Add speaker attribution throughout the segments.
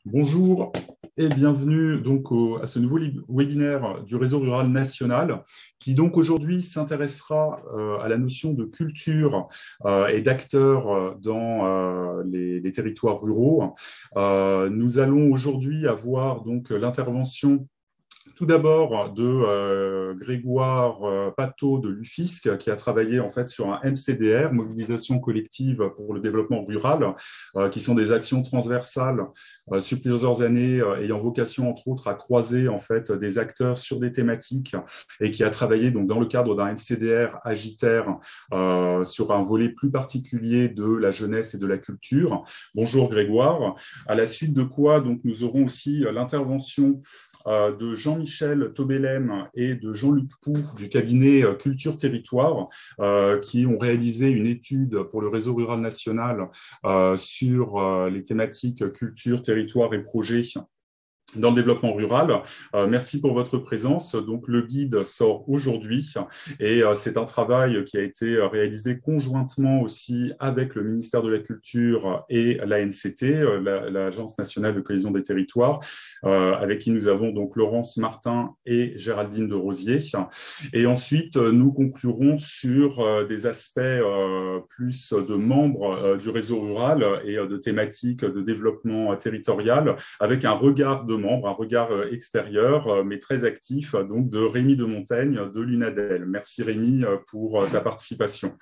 Speaker 1: Bonjour et bienvenue donc à ce nouveau webinaire du Réseau rural national qui donc aujourd'hui s'intéressera à la notion de culture et d'acteurs dans les territoires ruraux. Nous allons aujourd'hui avoir donc l'intervention tout d'abord de Grégoire Pateau de l'UFISC, qui a travaillé en fait sur un MCDR, mobilisation collective pour le développement rural, qui sont des actions transversales sur plusieurs années, ayant vocation entre autres à croiser en fait des acteurs sur des thématiques, et qui a travaillé donc dans le cadre d'un MCDR agitaire sur un volet plus particulier de la jeunesse et de la culture. Bonjour Grégoire. À la suite de quoi donc nous aurons aussi l'intervention de Jean-Michel Tobelem et de Jean-Luc Poux du cabinet Culture Territoire, qui ont réalisé une étude pour le réseau rural national sur les thématiques culture, territoire et projet dans le développement rural. Merci pour votre présence. Donc, le guide sort aujourd'hui et c'est un travail qui a été réalisé conjointement aussi avec le ministère de la Culture et l'ANCT, l'Agence nationale de cohésion des territoires, avec qui nous avons donc Laurence Martin et Géraldine de Rosier. Et ensuite, nous conclurons sur des aspects plus de membres du réseau rural et de thématiques de développement territorial, avec un regard de membres, un regard extérieur, mais très actif, donc de Rémi de Montaigne de l'UNADEL. Merci Rémi pour ta participation.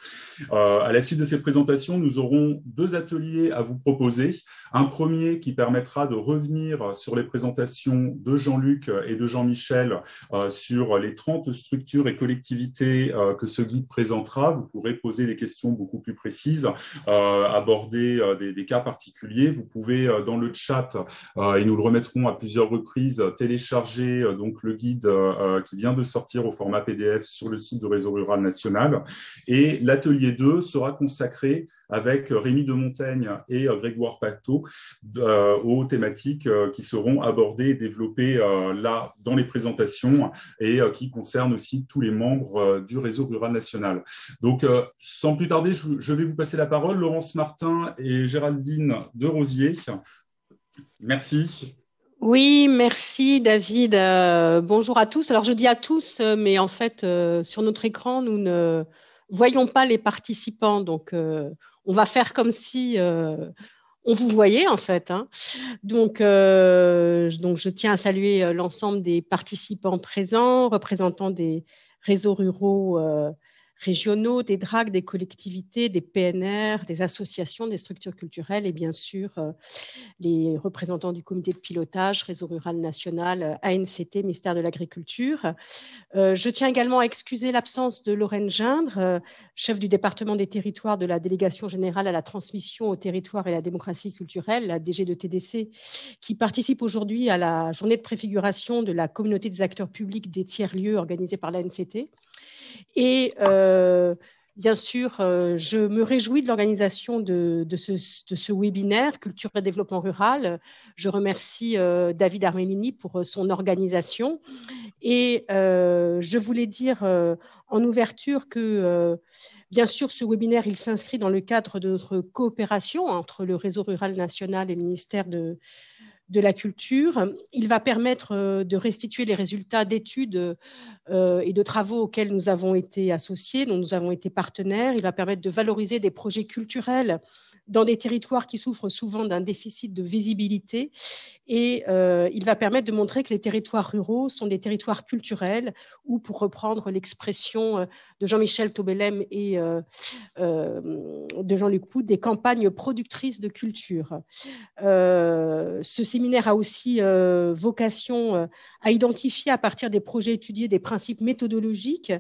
Speaker 1: À la suite de ces présentations, nous aurons deux ateliers à vous proposer. Un premier qui permettra de revenir sur les présentations de Jean-Luc et de Jean-Michel sur les 30 structures et collectivités que ce guide présentera. Vous pourrez poser des questions beaucoup plus précises, aborder des cas particuliers. Vous pouvez dans le chat, et nous le remettrons à plusieurs reprises, télécharger donc le guide qui vient de sortir au format PDF sur le site du Réseau rural national. Et l'atelier 2 sera consacré avec Rémi de Montaigne et Grégoire Pateau aux thématiques qui seront abordées et développées là dans les présentations et qui concernent aussi tous les membres du Réseau rural national. Donc, sans plus tarder, je vais vous passer la parole. Laurence Martin et Géraldine de Rosier. Merci.
Speaker 2: Oui, merci David. Bonjour à tous. Alors je dis à tous, mais en fait, sur notre écran, nous ne voyons pas les participants. Donc, on va faire comme si on vous voyait en fait, hein. Donc, je tiens à saluer l'ensemble des participants présents, représentants des réseaux ruraux régionaux, des DRAC, des collectivités, des PNR, des associations, des structures culturelles et bien sûr les représentants du comité de pilotage, Réseau rural national, ANCT, ministère de l'Agriculture. Je tiens également à excuser l'absence de Lorraine Gindre, chef du département des territoires de la délégation générale à la transmission au territoire et à la démocratie culturelle, la DG de TDC, qui participe aujourd'hui à la journée de préfiguration de la communauté des acteurs publics des tiers-lieux organisée par l'ANCT. Et bien sûr, je me réjouis de l'organisation de ce webinaire Culture et développement rural. Je remercie David Armellini pour son organisation. Et je voulais dire en ouverture que, bien sûr, ce webinaire, il s'inscrit dans le cadre de notre coopération entre le Réseau rural national et le ministère de la Culture. Il va permettre de restituer les résultats d'études et de travaux auxquels nous avons été associés, dont nous avons été partenaires. Il va permettre de valoriser des projets culturels dans des territoires qui souffrent souvent d'un déficit de visibilité. Et il va permettre de montrer que les territoires ruraux sont des territoires culturels ou, pour reprendre l'expression de Jean-Michel Tobelem et de Jean-Luc Poux, des campagnes productrices de culture. Ce séminaire a aussi vocation à identifier à partir des projets étudiés des principes méthodologiques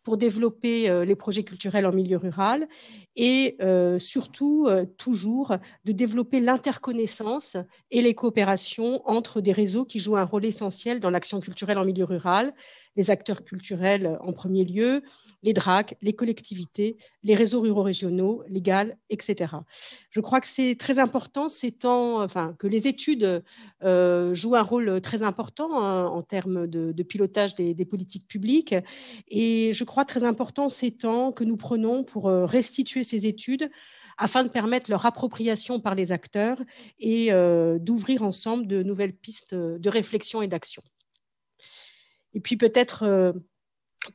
Speaker 2: pour développer les projets culturels en milieu rural et surtout, toujours, de développer l'interconnaissance et les coopérations entre des réseaux qui jouent un rôle essentiel dans l'action culturelle en milieu rural, les acteurs culturels en premier lieu, les DRAC, les collectivités, les réseaux ruraux régionaux, les GAL, etc. Je crois que c'est très important que les études jouent un rôle très important en termes de pilotage des politiques publiques. Et je crois très important ces temps que nous prenons pour restituer ces études afin de permettre leur appropriation par les acteurs et d'ouvrir ensemble de nouvelles pistes de réflexion et d'action. Et puis peut-être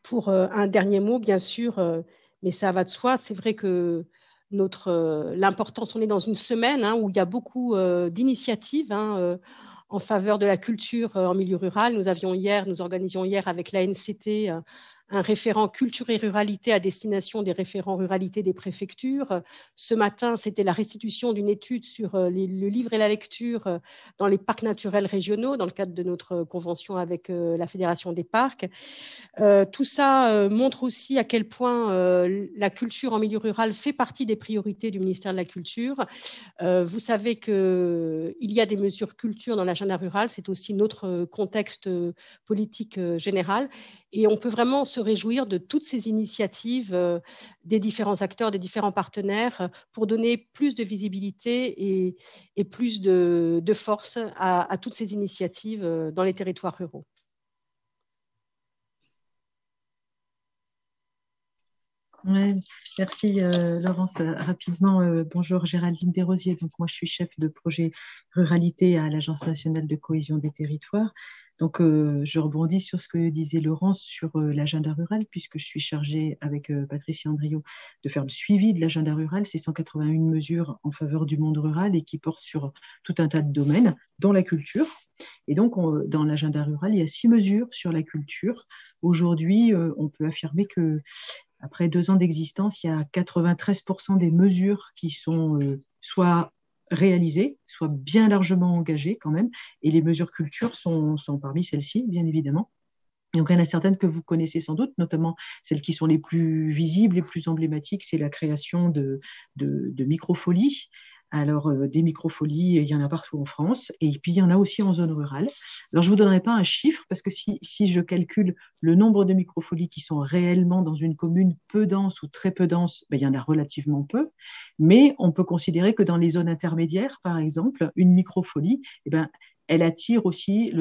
Speaker 2: pour un dernier mot, bien sûr, mais ça va de soi, c'est vrai que l'importance, on est dans une semaine où il y a beaucoup d'initiatives en faveur de la culture en milieu rural. Nous organisions hier avec l'ANCT un référent culture et ruralité à destination des référents ruralité des préfectures. Ce matin, c'était la restitution d'une étude sur le livre et la lecture dans les parcs naturels régionaux, dans le cadre de notre convention avec la Fédération des parcs. Tout ça montre aussi à quel point la culture en milieu rural fait partie des priorités du ministère de la Culture. Vous savez qu'il y a des mesures culture dans l'agenda rural, c'est aussi notre contexte politique général. Et on peut vraiment se réjouir de toutes ces initiatives des différents acteurs, des différents partenaires pour donner plus de visibilité et plus de force à toutes ces initiatives dans les territoires ruraux.
Speaker 3: Ouais, merci Laurence. Rapidement, bonjour Géraldine Desrosiers. Donc moi je suis chef de projet ruralité à l'Agence nationale de cohésion des territoires. Donc je rebondis sur ce que disait Laurence sur l'agenda rural, puisque je suis chargée avec Patricia Andriot de faire le suivi de l'agenda rural. C'est 181 mesures en faveur du monde rural et qui portent sur tout un tas de domaines, dont la culture. Et donc dans l'agenda rural, il y a 6 mesures sur la culture. Aujourd'hui, on peut affirmer que après 2 ans d'existence, il y a 93% des mesures qui sont soit réalisées, soit bien largement engagées quand même. Et les mesures culture sont parmi celles-ci, bien évidemment. Donc, il y en a certaines que vous connaissez sans doute, notamment celles qui sont les plus visibles, les plus emblématiques, c'est la création de microfolies. Alors, des microfolies, il y en a partout en France, et puis il y en a aussi en zone rurale. Alors, je ne vous donnerai pas un chiffre, parce que si je calcule le nombre de microfolies qui sont réellement dans une commune peu dense ou très peu dense, ben, il y en a relativement peu, mais on peut considérer que dans les zones intermédiaires, par exemple, une microfolie, eh ben, elle attire aussi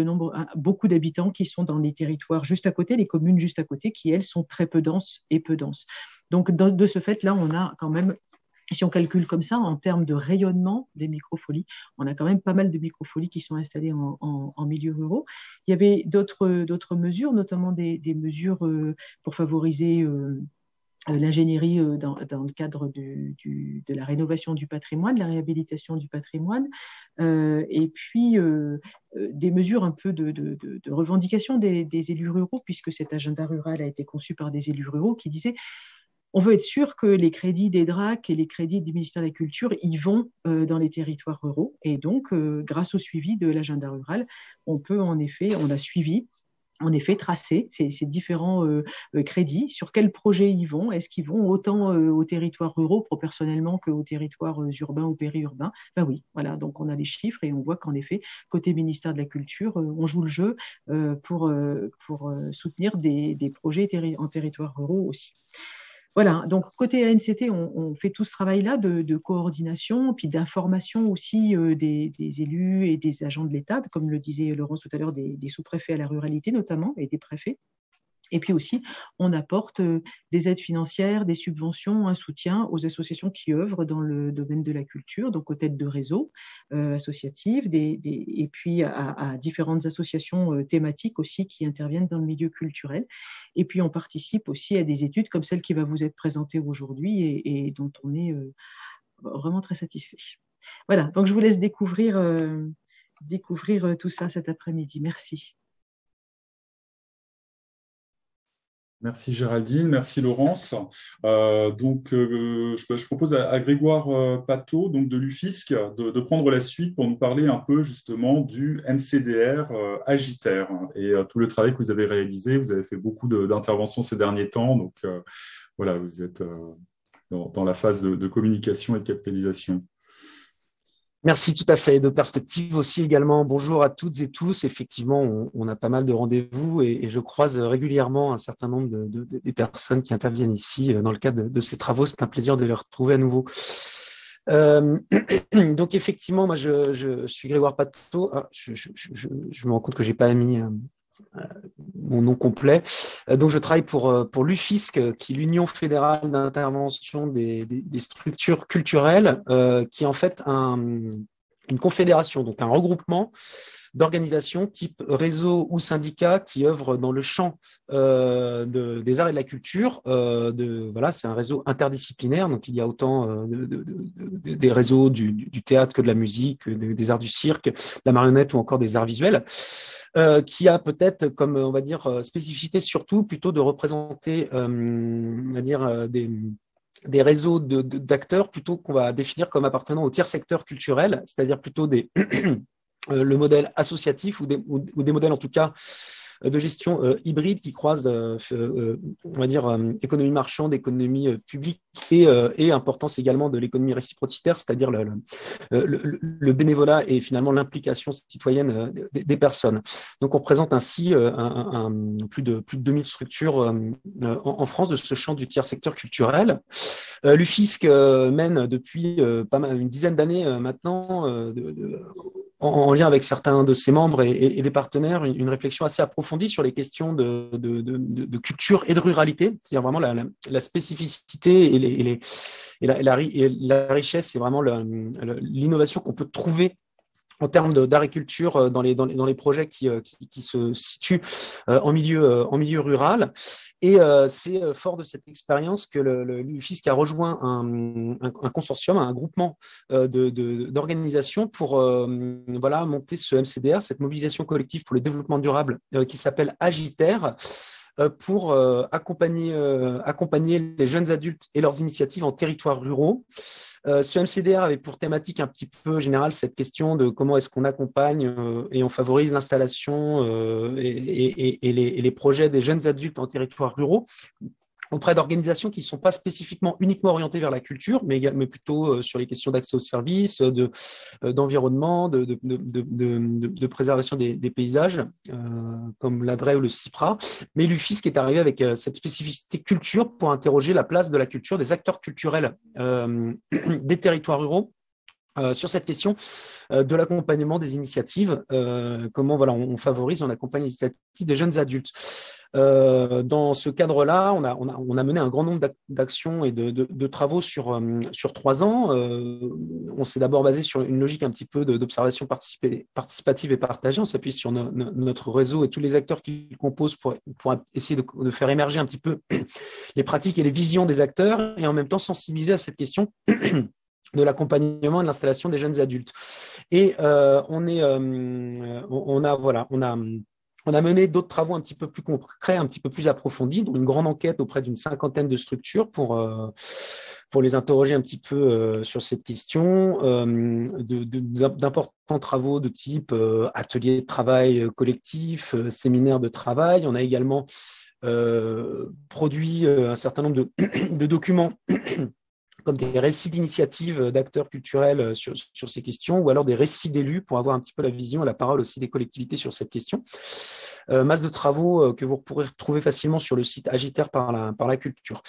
Speaker 3: beaucoup d'habitants qui sont dans les territoires juste à côté, les communes juste à côté, qui, elles, sont très peu denses et peu denses. Donc, de ce fait-là, on a quand même, si on calcule comme ça, en termes de rayonnement des microfolies, on a quand même pas mal de microfolies qui sont installées en milieux ruraux. Il y avait d'autres mesures, notamment des mesures pour favoriser l'ingénierie dans le cadre de la rénovation du patrimoine, de la réhabilitation du patrimoine, et puis des mesures un peu de revendication des élus ruraux, puisque cet agenda rural a été conçu par des élus ruraux qui disaient on veut être sûr que les crédits des DRAC et les crédits du ministère de la Culture y vont dans les territoires ruraux. Et donc, grâce au suivi de l'agenda rural, on a suivi, en effet, tracer ces différents crédits, sur quels projets ils vont. Est-ce qu'ils vont autant aux territoires ruraux proportionnellement qu'aux territoires urbains ou périurbains? Ben oui, voilà, donc on a les chiffres et on voit qu'en effet, côté ministère de la Culture, on joue le jeu pour soutenir des projets en territoires ruraux aussi. Voilà, donc côté ANCT, on fait tout ce travail-là de coordination, puis d'information aussi des élus et des agents de l'État, comme le disait Laurence tout à l'heure, des sous-préfets à la ruralité notamment, et des préfets. Et puis aussi, on apporte des aides financières, des subventions, un soutien aux associations qui œuvrent dans le domaine de la culture, donc aux têtes de réseau associatives, et puis à différentes associations thématiques aussi qui interviennent dans le milieu culturel. Et puis, on participe aussi à des études comme celle qui va vous être présentée aujourd'hui et dont on est vraiment très satisfait. Voilà, donc je vous laisse découvrir tout ça cet après-midi. Merci.
Speaker 1: Merci Géraldine, merci Laurence. Je propose à Grégoire Pateau, donc de l'UFISC, de prendre la suite pour nous parler un peu justement du MCDR Agiter et tout le travail que vous avez réalisé. Vous avez fait beaucoup d'interventions ces derniers temps, donc voilà, vous êtes dans la phase de communication et de capitalisation.
Speaker 4: Merci, tout à fait. De perspective aussi également. Bonjour à toutes et tous. Effectivement, on a pas mal de rendez-vous et je croise régulièrement un certain nombre des personnes qui interviennent ici dans le cadre de ces travaux. C'est un plaisir de les retrouver à nouveau. Donc effectivement, moi je suis Grégoire Pateau. Je me rends compte que j'ai pas mis mon nom complet. Donc, je travaille pour l'UFISC, qui est l'Union fédérale d'intervention des structures culturelles, qui est en fait une confédération, donc un regroupement d'organisations type réseau ou syndicat qui œuvrent dans le champ des arts et de la culture. Voilà, c'est un réseau interdisciplinaire, donc il y a autant des réseaux du théâtre que de la musique, des arts du cirque, de la marionnette ou encore des arts visuels. Qui a peut-être comme, on va dire, spécificité surtout plutôt de représenter, on va dire, des réseaux d'acteurs plutôt qu'on va définir comme appartenant au tiers secteur culturel, c'est-à-dire plutôt le modèle associatif ou des modèles en tout cas de gestion hybride qui croisent, on va dire, économie marchande, économie publique et importance également de l'économie réciprocitaire, c'est-à-dire le bénévolat et finalement l'implication citoyenne des personnes. Donc, on présente ainsi plus de 2000 structures en France de ce champ du tiers secteur culturel. L'UFISC mène depuis une dizaine d'années maintenant, en lien avec certains de ses membres et des partenaires, une réflexion assez approfondie sur les questions de culture et de ruralité, c'est-à-dire vraiment la spécificité et la richesse et vraiment l'innovation qu'on peut trouver en termes d'agriculture dans les projets qui se situent en milieu rural. Et c'est fort de cette expérience que l'UFISC a rejoint un consortium, un groupement d'organisations pour voilà, monter ce MCDR, cette mobilisation collective pour le développement durable qui s'appelle Agiter, pour accompagner les jeunes adultes et leurs initiatives en territoires ruraux. Ce MCDR avait pour thématique un petit peu générale cette question de comment est-ce qu'on accompagne et on favorise l'installation et les projets des jeunes adultes en territoires ruraux auprès d'organisations qui ne sont pas spécifiquement uniquement orientées vers la culture, mais plutôt sur les questions d'accès aux services, d'environnement, de préservation des paysages, comme l'ADRE ou le CIPRA. Mais l'UFISC est arrivé avec cette spécificité culture pour interroger la place de la culture, des acteurs culturels des territoires ruraux, sur cette question de l'accompagnement des initiatives, comment voilà, on favorise, on accompagne les initiatives des jeunes adultes. Dans ce cadre-là, on a mené un grand nombre d'actions et de travaux sur 3 ans. On s'est d'abord basé sur une logique un petit peu d'observation participative et partagée. On s'appuie sur notre réseau et tous les acteurs qui le composent pour essayer de faire émerger un petit peu les pratiques et les visions des acteurs et en même temps sensibiliser à cette question de l'accompagnement et de l'installation des jeunes adultes. Et on a mené d'autres travaux un petit peu plus concrets, un petit peu plus approfondis, dont une grande enquête auprès d'une 50aine de structures pour les interroger un petit peu sur cette question, d'importants travaux de type ateliers de travail collectif, séminaires de travail. On a également produit un certain nombre de documents comme des récits d'initiatives d'acteurs culturels sur ces questions, ou alors des récits d'élus pour avoir un petit peu la vision et la parole aussi des collectivités sur cette question. Masse de travaux que vous pourrez retrouver facilement sur le site Agiter par la culture.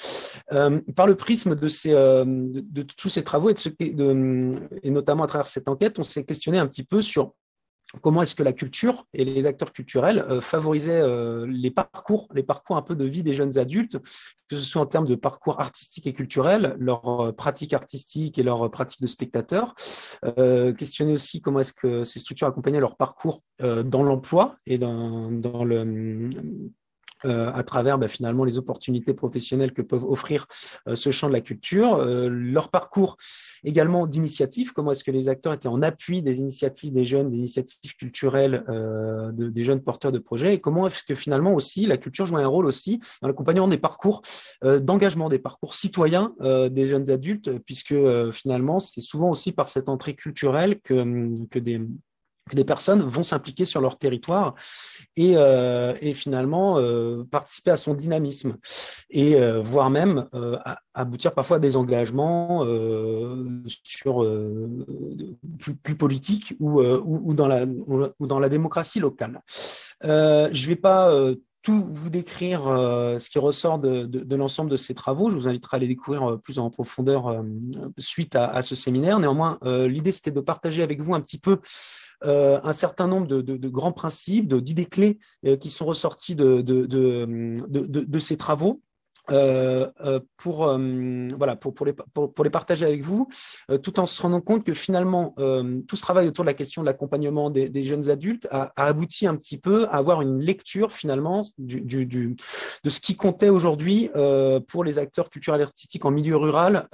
Speaker 4: Par le prisme de tous ces travaux et notamment à travers cette enquête, on s'est questionné un petit peu sur comment est-ce que la culture et les acteurs culturels favorisaient les parcours un peu de vie des jeunes adultes, que ce soit en termes de parcours artistiques et culturels, leurs pratiques artistiques et leurs pratiques de spectateurs. Questionner aussi comment est-ce que ces structures accompagnaient leur parcours dans l'emploi et à travers finalement les opportunités professionnelles que peuvent offrir ce champ de la culture, leur parcours également d'initiative, comment est-ce que les acteurs étaient en appui des initiatives des jeunes, des initiatives culturelles des jeunes porteurs de projets, et comment est-ce que finalement aussi la culture jouait un rôle aussi dans l'accompagnement des parcours d'engagement, des parcours citoyens des jeunes adultes, puisque finalement c'est souvent aussi par cette entrée culturelle que des personnes vont s'impliquer sur leur territoire et finalement participer à son dynamisme et voire même aboutir parfois à des engagements sur plus politiques ou dans la démocratie locale. Je ne vais pas tout vous décrire ce qui ressort de l'ensemble de ces travaux. Je vous inviterai à les découvrir plus en profondeur suite à ce séminaire. Néanmoins, l'idée, c'était de partager avec vous un petit peu un certain nombre de grands principes, d'idées clés qui sont ressorties de ces travaux. Pour les partager avec vous, tout en se rendant compte que finalement, tout ce travail autour de la question de l'accompagnement des jeunes adultes a abouti un petit peu à avoir une lecture finalement de ce qui comptait aujourd'hui pour les acteurs culturels et artistiques en milieu rural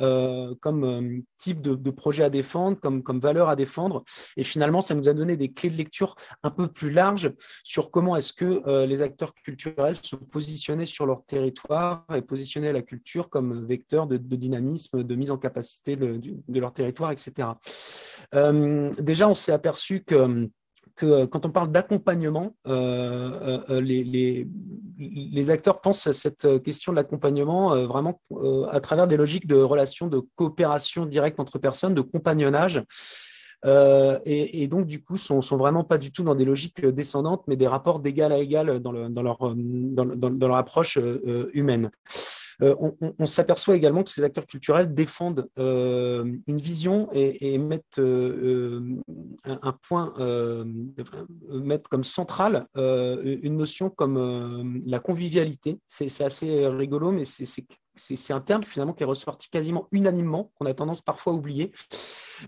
Speaker 4: comme type de projet à défendre, comme valeur à défendre. Et finalement, ça nous a donné des clés de lecture un peu plus larges sur comment est-ce que les acteurs culturels se positionnaient sur leur territoire et positionner la culture comme vecteur de dynamisme, de mise en capacité de leur territoire, etc. Déjà, on s'est aperçu que quand on parle d'accompagnement, les acteurs pensent à cette question de l'accompagnement vraiment à travers des logiques de relations de coopération directe entre personnes, de compagnonnage. Et donc, du coup, sont vraiment pas du tout dans des logiques descendantes, mais des rapports d'égal à égal dans leur approche humaine. On s'aperçoit également que ces acteurs culturels défendent une vision et mettent un point, mettre comme centrale une notion comme la convivialité. C'est assez rigolo, mais c'est un terme finalement qui est ressorti quasiment unanimement, qu'on a tendance parfois à oublier.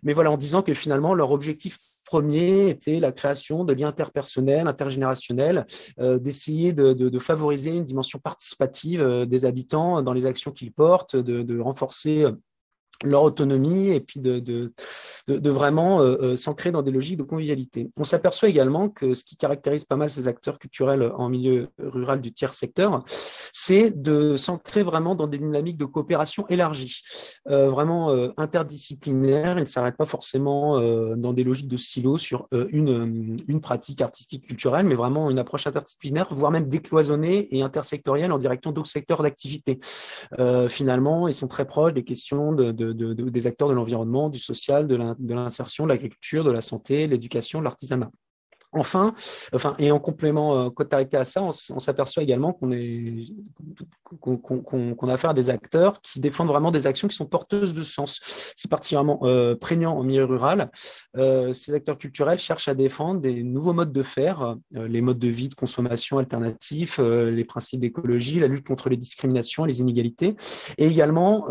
Speaker 4: Mais voilà, en disant que finalement, leur objectif premier était la création de liens interpersonnels, intergénérationnels, d'essayer de favoriser une dimension participative des habitants dans les actions qu'ils portent, de renforcer leur autonomie et puis de vraiment s'ancrer dans des logiques de convivialité. On s'aperçoit également que ce qui caractérise pas mal ces acteurs culturels en milieu rural du tiers secteur, c'est de s'ancrer vraiment dans des dynamiques de coopération élargie, vraiment interdisciplinaires. Ils ne s'arrêtent pas forcément dans des logiques de silos sur une pratique artistique culturelle, mais vraiment une approche interdisciplinaire, voire même décloisonnée et intersectorielle en direction d'autres secteurs d'activité. Finalement, ils sont très proches des questions des acteurs de l'environnement, du social, de l'insertion, de l'agriculture, de la santé, de l'éducation, de l'artisanat. Enfin, et en complément côté à ça, on s'aperçoit également qu'on a affaire à des acteurs qui défendent vraiment des actions qui sont porteuses de sens. C'est particulièrement prégnant en milieu rural. Ces acteurs culturels cherchent à défendre des nouveaux modes de faire, les modes de vie, de consommation alternatifs, les principes d'écologie, la lutte contre les discriminations et les inégalités, et également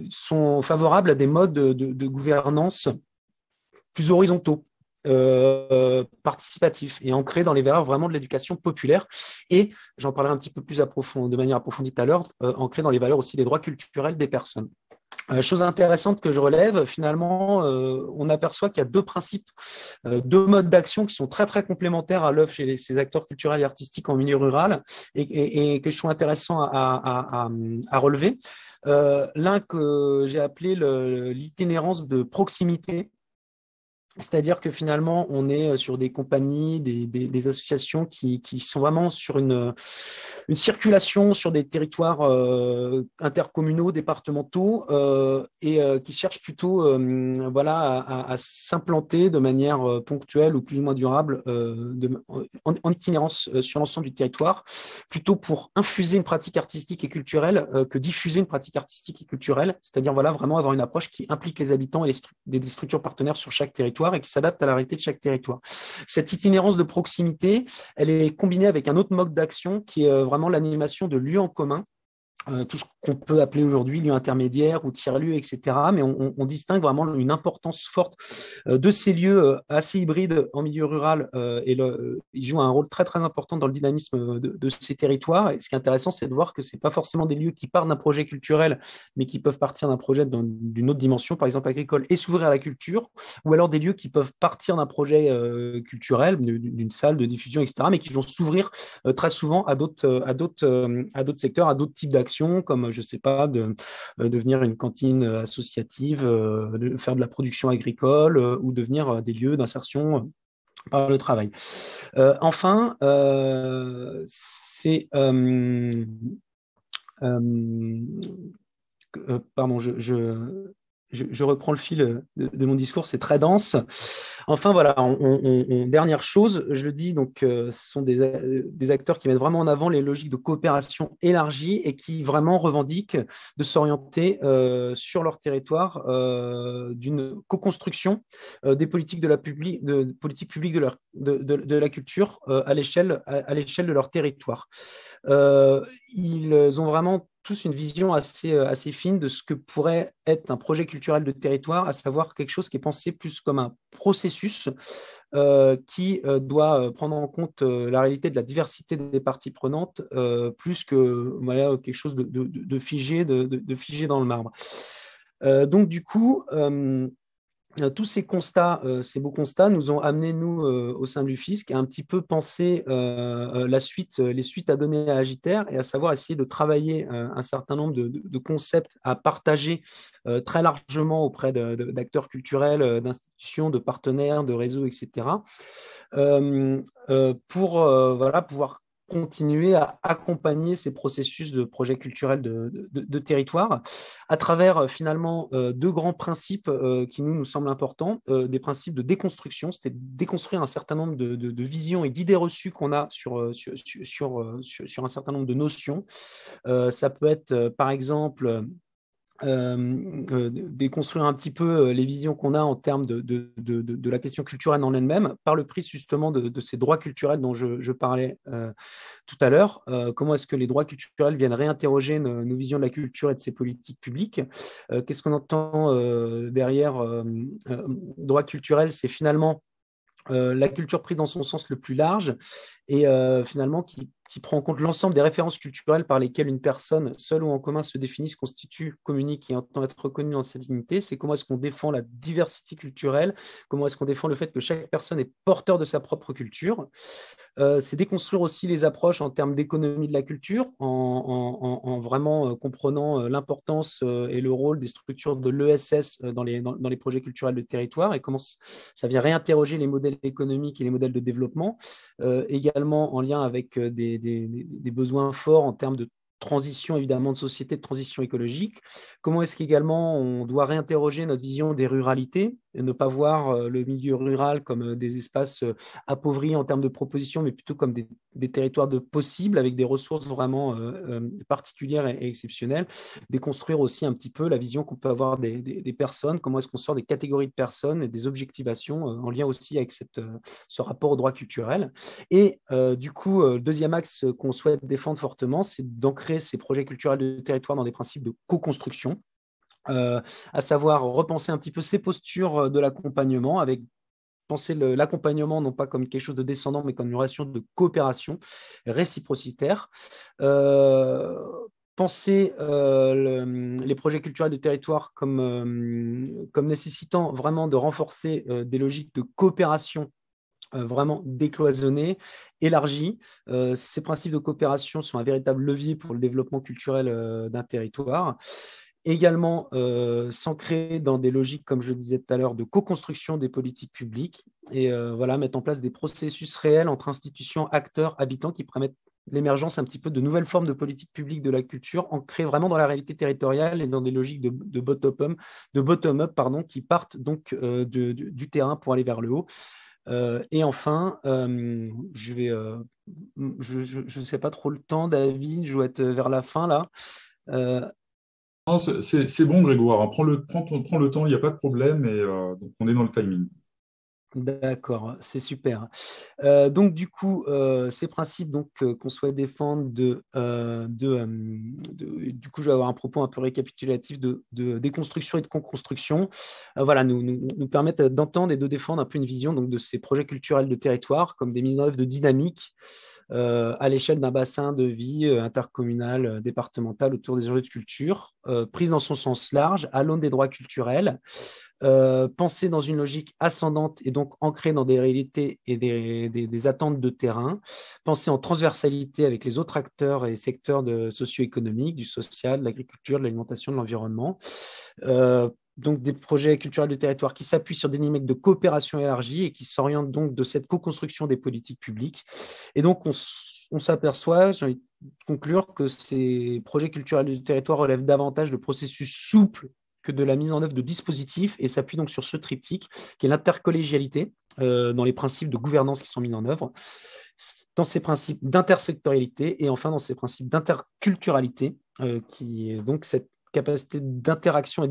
Speaker 4: sont favorables à des modes de gouvernance plus horizontaux, participatif et ancré dans les valeurs vraiment de l'éducation populaire, et j'en parlerai un petit peu plus de manière approfondie tout à l'heure, ancré dans les valeurs aussi des droits culturels des personnes. Chose intéressante que je relève, finalement, on aperçoit qu'il y a deux principes, deux modes d'action qui sont très très complémentaires à l'œuvre chez ces acteurs culturels et artistiques en milieu rural et que je trouve intéressant à relever. L'un que j'ai appelé l'itinérance de proximité. C'est-à-dire que finalement, on est sur des compagnies, des associations qui sont vraiment sur une circulation sur des territoires intercommunaux, départementaux, et qui cherchent plutôt à s'implanter de manière ponctuelle ou plus ou moins durable en itinérance sur l'ensemble du territoire, plutôt pour infuser une pratique artistique et culturelle que diffuser une pratique artistique et culturelle, c'est-à-dire vraiment avoir une approche qui implique les habitants et des structures partenaires sur chaque territoire et qui s'adapte à la réalité de chaque territoire. Cette itinérance de proximité, elle est combinée avec un autre mode d'action qui est vraiment l'animation de lieux en commun, tout ce qu'on peut appeler aujourd'hui lieux intermédiaires ou tiers-lieux, etc. Mais on distingue vraiment une importance forte de ces lieux assez hybrides en milieu rural ils jouent un rôle très, très important dans le dynamisme de ces territoires. Et ce qui est intéressant, c'est de voir que ce n'est pas forcément des lieux qui partent d'un projet culturel, mais qui peuvent partir d'un projet d'une autre dimension, par exemple agricole, et s'ouvrir à la culture, ou alors des lieux qui peuvent partir d'un projet culturel, d'une salle de diffusion, etc., mais qui vont s'ouvrir très souvent à d'autres secteurs, à d'autres types d'actions, comme, je ne sais pas, de devenir une cantine associative, de faire de la production agricole ou devenir des lieux d'insertion par le travail. Enfin, c'est... pardon, je reprends le fil de mon discours, c'est très dense. Enfin, voilà, dernière chose, je le dis, donc, ce sont des acteurs qui mettent vraiment en avant les logiques de coopération élargie et qui vraiment revendiquent de s'orienter sur leur territoire d'une co-construction des politiques politiques publiques de la culture à l'échelle de leur territoire. Ils ont vraiment tous une vision assez fine de ce que pourrait être un projet culturel de territoire, à savoir quelque chose qui est pensé plus comme un processus qui doit prendre en compte la réalité de la diversité des parties prenantes, plus que voilà, quelque chose de figé dans le marbre. Donc, du coup, tous ces constats, ces beaux constats, nous ont amené, nous, au sein de l'UFISC, à un petit peu penser les suites à donner à Agiter, et à savoir essayer de travailler un certain nombre de concepts à partager très largement auprès d'acteurs culturels, d'institutions, de partenaires, de réseaux, etc., pour voilà, pouvoir continuer à accompagner ces processus de projets culturels de territoire à travers finalement deux grands principes qui nous semblent importants, des principes de déconstruction, c'était déconstruire un certain nombre de visions et d'idées reçues qu'on a sur un certain nombre de notions. Ça peut être par exemple déconstruire un petit peu les visions qu'on a en termes de la question culturelle en elle-même, par le prisme justement de ces droits culturels dont je parlais tout à l'heure. Comment est-ce que les droits culturels viennent réinterroger nos visions de la culture et de ses politiques publiques? Qu'est-ce qu'on entend derrière droits culturels? C'est finalement la culture prise dans son sens le plus large et finalement qui prend en compte l'ensemble des références culturelles par lesquelles une personne, seule ou en commun, se définit, se constitue, communique et entend être reconnue dans sa dignité. C'est comment est-ce qu'on défend la diversité culturelle, comment est-ce qu'on défend le fait que chaque personne est porteur de sa propre culture. C'est déconstruire aussi les approches en termes d'économie de la culture, en vraiment comprenant l'importance et le rôle des structures de l'ESS dans les projets culturels de territoire et comment ça vient réinterroger les modèles économiques et les modèles de développement, également en lien avec des besoins forts en termes de transition évidemment de société, de transition écologique. Comment est-ce qu'également on doit réinterroger notre vision des ruralités et ne pas voir le milieu rural comme des espaces appauvris en termes de propositions, mais plutôt comme des territoires de possibles avec des ressources vraiment particulières et exceptionnelles. Déconstruire aussi un petit peu la vision qu'on peut avoir des personnes, comment est-ce qu'on sort des catégories de personnes et des objectivations en lien aussi avec ce rapport au droit culturel. Et du coup, le deuxième axe qu'on souhaite défendre fortement, c'est d'ancrer ces projets culturels de territoire dans des principes de co-construction, à savoir repenser un petit peu ces postures de l'accompagnement avec penser l'accompagnement non pas comme quelque chose de descendant, mais comme une relation de coopération réciprocitaire. Penser les projets culturels de territoire comme nécessitant vraiment de renforcer des logiques de coopération vraiment décloisonnées, élargies. Ces principes de coopération sont un véritable levier pour le développement culturel d'un territoire. Également, s'ancrer dans des logiques, comme je le disais tout à l'heure, de co-construction des politiques publiques et voilà, mettre en place des processus réels entre institutions, acteurs, habitants qui permettent l'émergence un petit peu de nouvelles formes de politiques publiques de la culture ancrées vraiment dans la réalité territoriale et dans des logiques de bottom-up, qui partent donc du terrain pour aller vers le haut. Et enfin, je ne sais pas trop le temps, David, je dois être vers la fin là.
Speaker 1: Non, c'est bon, Grégoire, hein. Prends le temps, il n'y a pas de problème, et donc on est dans le timing.
Speaker 4: D'accord, c'est super. Donc, du coup, ces principes qu'on souhaite défendre, du coup, je vais avoir un propos un peu récapitulatif de déconstruction et de co-construction, voilà, nous permettent d'entendre et de défendre un peu une vision donc, de ces projets culturels de territoire comme des mises en œuvre de dynamique à l'échelle d'un bassin de vie intercommunal, départemental autour des enjeux de culture, prise dans son sens large, à l'aune des droits culturels, pensée dans une logique ascendante et donc ancrée dans des réalités et des attentes de terrain, pensée en transversalité avec les autres acteurs et secteurs socio-économiques, du social, de l'agriculture, de l'alimentation, de l'environnement. Donc des projets culturels de territoire qui s'appuient sur des dynamiques de coopération élargie et qui s'orientent donc de cette co-construction des politiques publiques. Et donc, on s'aperçoit, j'ai envie de conclure, que ces projets culturels du territoire relèvent davantage de processus souples que de la mise en œuvre de dispositifs et s'appuie donc sur ce triptyque qui est l'intercollégialité dans les principes de gouvernance qui sont mis en œuvre, dans ces principes d'intersectorialité et enfin dans ces principes d'interculturalité qui est donc cette capacité d'interaction et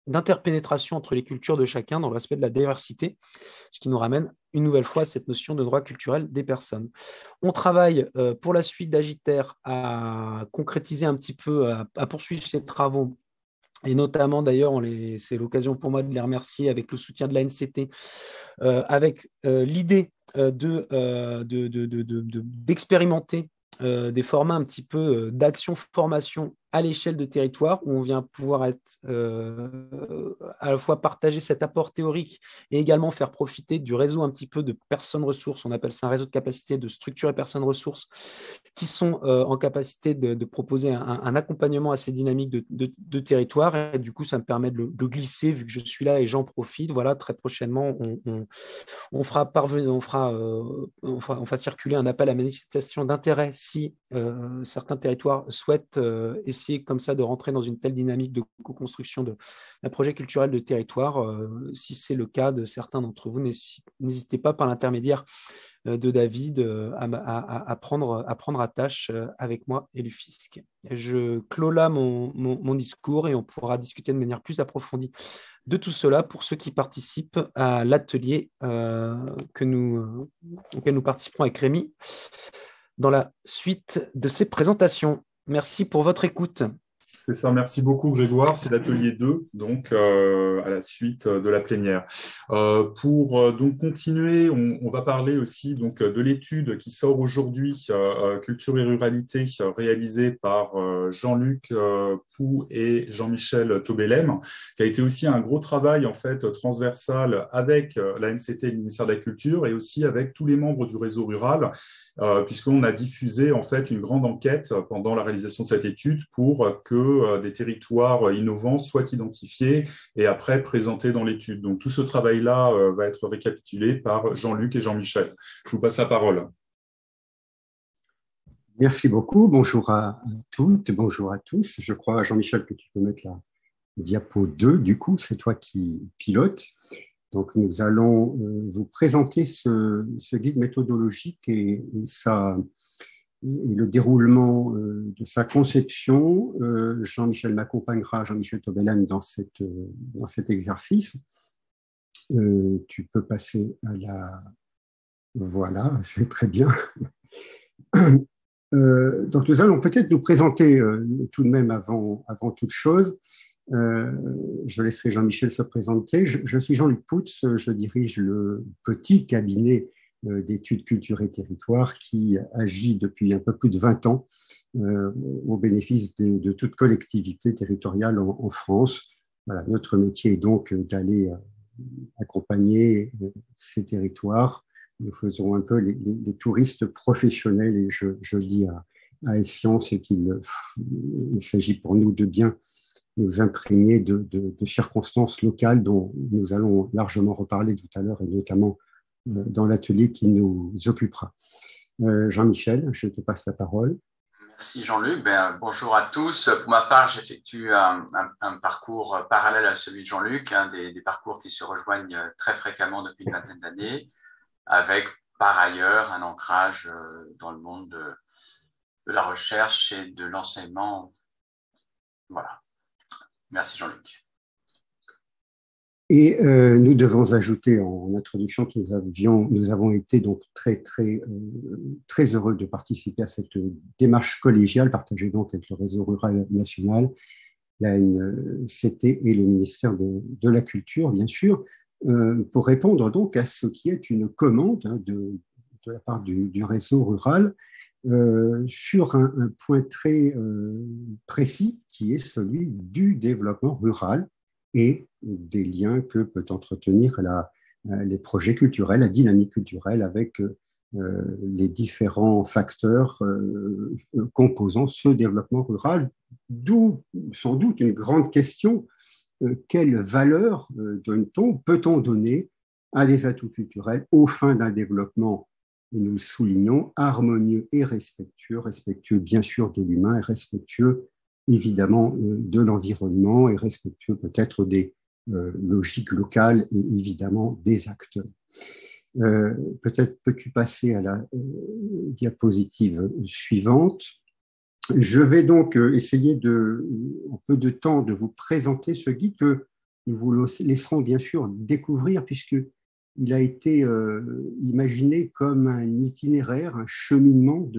Speaker 4: d'interpénétration entre les cultures de chacun dans le respect de la diversité, ce qui nous ramène une nouvelle fois à cette notion de droit culturel des personnes. On travaille pour la suite d'Agiter à concrétiser un petit peu, à poursuivre ces travaux, et notamment d'ailleurs, c'est l'occasion pour moi de les remercier avec le soutien de l'ANCT, avec l'idée d'expérimenter des formats un petit peu d'action-formation à l'échelle de territoire où on vient pouvoir être à la fois partager cet apport théorique et également faire profiter du réseau un petit peu de personnes ressources, on appelle ça un réseau de capacité de structures et personnes ressources qui sont en capacité de proposer un accompagnement à ces dynamiques de territoire et du coup ça me permet de glisser vu que je suis là et j'en profite. Voilà, très prochainement on fera circuler un appel à manifestation d'intérêt si certains territoires souhaitent essayer comme ça de rentrer dans une telle dynamique de co-construction d'un projet culturel de territoire. Si c'est le cas de certains d'entre vous, n'hésitez pas par l'intermédiaire de David à prendre attache avec moi et l'UFISC. Je clôt là mon discours et on pourra discuter de manière plus approfondie de tout cela pour ceux qui participent à l'atelier auquel nous participerons avec Rémi dans la suite de ces présentations. Merci pour votre écoute.
Speaker 1: C'est ça, merci beaucoup Grégoire. C'est l'atelier 2, donc à la suite de la plénière. Pour donc continuer, on va parler aussi donc de l'étude qui sort aujourd'hui, Culture et ruralité, réalisée par Jean-Luc Pou et Jean-Michel Tobelem, qui a été aussi un gros travail en fait transversal avec l'ANCT et le ministère de la Culture et aussi avec tous les membres du réseau rural, puisqu'on a diffusé en fait une grande enquête pendant la réalisation de cette étude pour que des territoires innovants soient identifiés et après présentés dans l'étude. Donc tout ce travail-là va être récapitulé par Jean-Luc et Jean-Michel. Je vous passe la parole.
Speaker 5: Merci beaucoup. Bonjour à toutes, bonjour à tous. Je crois, Jean-Michel, que tu peux mettre la diapo 2. Du coup, c'est toi qui pilotes. Donc, nous allons vous présenter ce guide méthodologique et le déroulement de sa conception. Jean-Michel m'accompagnera, Jean-Michel Tobelem, dans cet exercice. Tu peux passer à la... Voilà, c'est très bien. Donc, nous allons peut-être nous présenter tout de même avant toute chose. Je laisserai Jean-Michel se présenter. Je suis Jean-Luc Poutz, je dirige le petit cabinet d'études culture et territoire qui agit depuis un peu plus de 20 ans au bénéfice de toute collectivité territoriale en France. Voilà, notre métier est donc d'aller accompagner ces territoires. Nous faisons un peu les touristes professionnels et je dis à Essian qu'il s'agit pour nous de bien nous imprégner de circonstances locales dont nous allons largement reparler tout à l'heure et notamment dans l'atelier qui nous occupera. Jean-Michel, je te passe la parole.
Speaker 6: Merci Jean-Luc. Bonjour à tous. Pour ma part, j'effectue un parcours parallèle à celui de Jean-Luc, des parcours qui se rejoignent très fréquemment depuis une vingtaine d'années, avec par ailleurs un ancrage dans le monde de la recherche et de l'enseignement. Voilà. Merci Jean-Luc.
Speaker 5: Et nous devons ajouter en introduction que nous avons été donc très heureux de participer à cette démarche collégiale partagée donc avec le réseau rural national, la ANCT et le ministère de la Culture, bien sûr, pour répondre donc à ce qui est une commande de la part du réseau rural sur un point très précis qui est celui du développement rural et des liens que peut entretenir les projets culturels, la dynamique culturelle avec les différents facteurs composant ce développement rural, d'où sans doute une grande question, quelle valeur peut-on donner à des atouts culturels aux fins d'un développement, et nous le soulignons, harmonieux et respectueux bien sûr de l'humain et respectueux évidemment de l'environnement et respectueux peut-être des logiques locales et évidemment des acteurs. Peut-être peux-tu passer à la diapositive suivante. Je vais donc essayer en peu de temps de vous présenter ce guide que nous vous laisserons bien sûr découvrir puisqu'il a été imaginé comme un itinéraire, un cheminement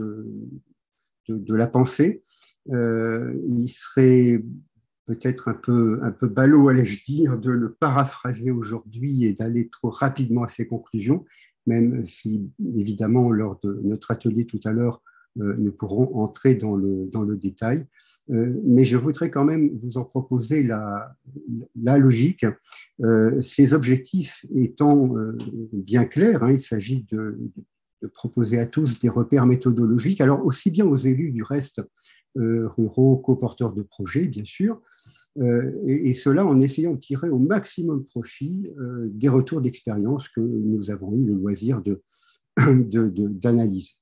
Speaker 5: de la pensée. Il serait peut-être un peu ballot, allais-je dire, de le paraphraser aujourd'hui et d'aller trop rapidement à ses conclusions, même si, évidemment, lors de notre atelier tout à l'heure, nous pourrons entrer dans le détail. Mais je voudrais quand même vous en proposer la logique. Ces objectifs étant bien clairs, il s'agit de proposer à tous des repères méthodologiques, alors aussi bien aux élus du reste, ruraux, co-porteurs de projets, bien sûr, et cela en essayant de tirer au maximum profit des retours d'expérience que nous avons eu le loisir d'analyser.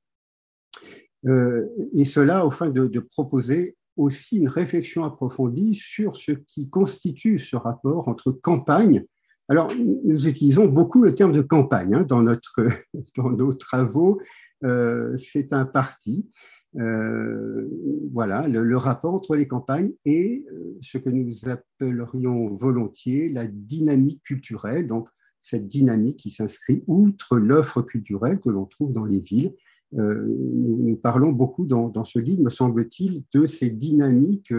Speaker 5: Et cela afin de proposer aussi une réflexion approfondie sur ce qui constitue ce rapport entre campagne. Alors, nous utilisons beaucoup le terme de campagne dans nos travaux. C'est un parti. Voilà, le rapport entre les campagnes et ce que nous appellerions volontiers la dynamique culturelle, donc cette dynamique qui s'inscrit outre l'offre culturelle que l'on trouve dans les villes. Nous parlons beaucoup dans ce livre, me semble-t-il, de ces dynamiques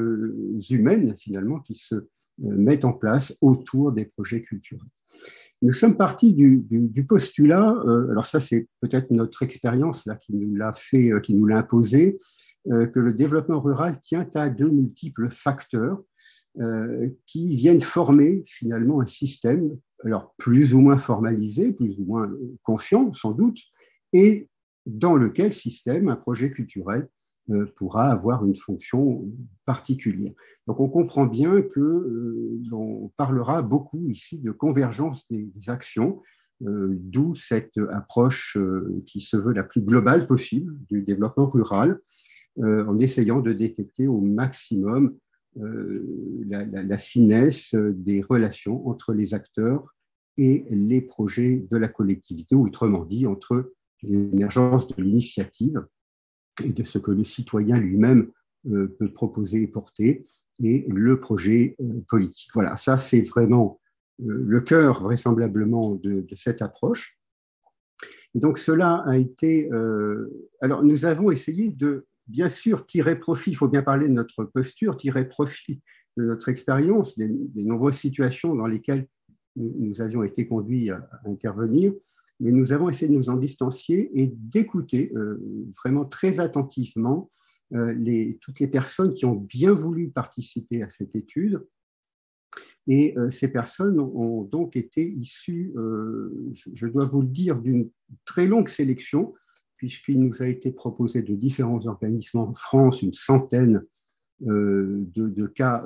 Speaker 5: humaines finalement qui se mettent en place autour des projets culturels. Nous sommes partis du postulat, alors ça c'est peut-être notre expérience là qui nous l'a imposé, que le développement rural tient à de multiples facteurs qui viennent former finalement un système, alors plus ou moins formalisé, plus ou moins confiant sans doute, et dans lequel système un projet culturel pourra avoir une fonction particulière. Donc on comprend bien que l'on parlera beaucoup ici de convergence des actions, d'où cette approche qui se veut la plus globale possible du développement rural, en essayant de détecter au maximum la finesse des relations entre les acteurs et les projets de la collectivité, ou autrement dit, entre l'émergence de l'initiative et de ce que le citoyen lui-même peut proposer et porter, et le projet politique. Voilà, ça c'est vraiment le cœur vraisemblablement de cette approche. Et donc cela a été... alors nous avons essayé de, bien sûr, tirer profit, il faut bien parler de notre posture, tirer profit de notre expérience, des nombreuses situations dans lesquelles nous avions été conduits à intervenir, mais nous avons essayé de nous en distancier et d'écouter vraiment très attentivement toutes les personnes qui ont bien voulu participer à cette étude. Et ces personnes ont donc été issues, je dois vous le dire, d'une très longue sélection, puisqu'il nous a été proposé de différents organismes en France, une centaine de cas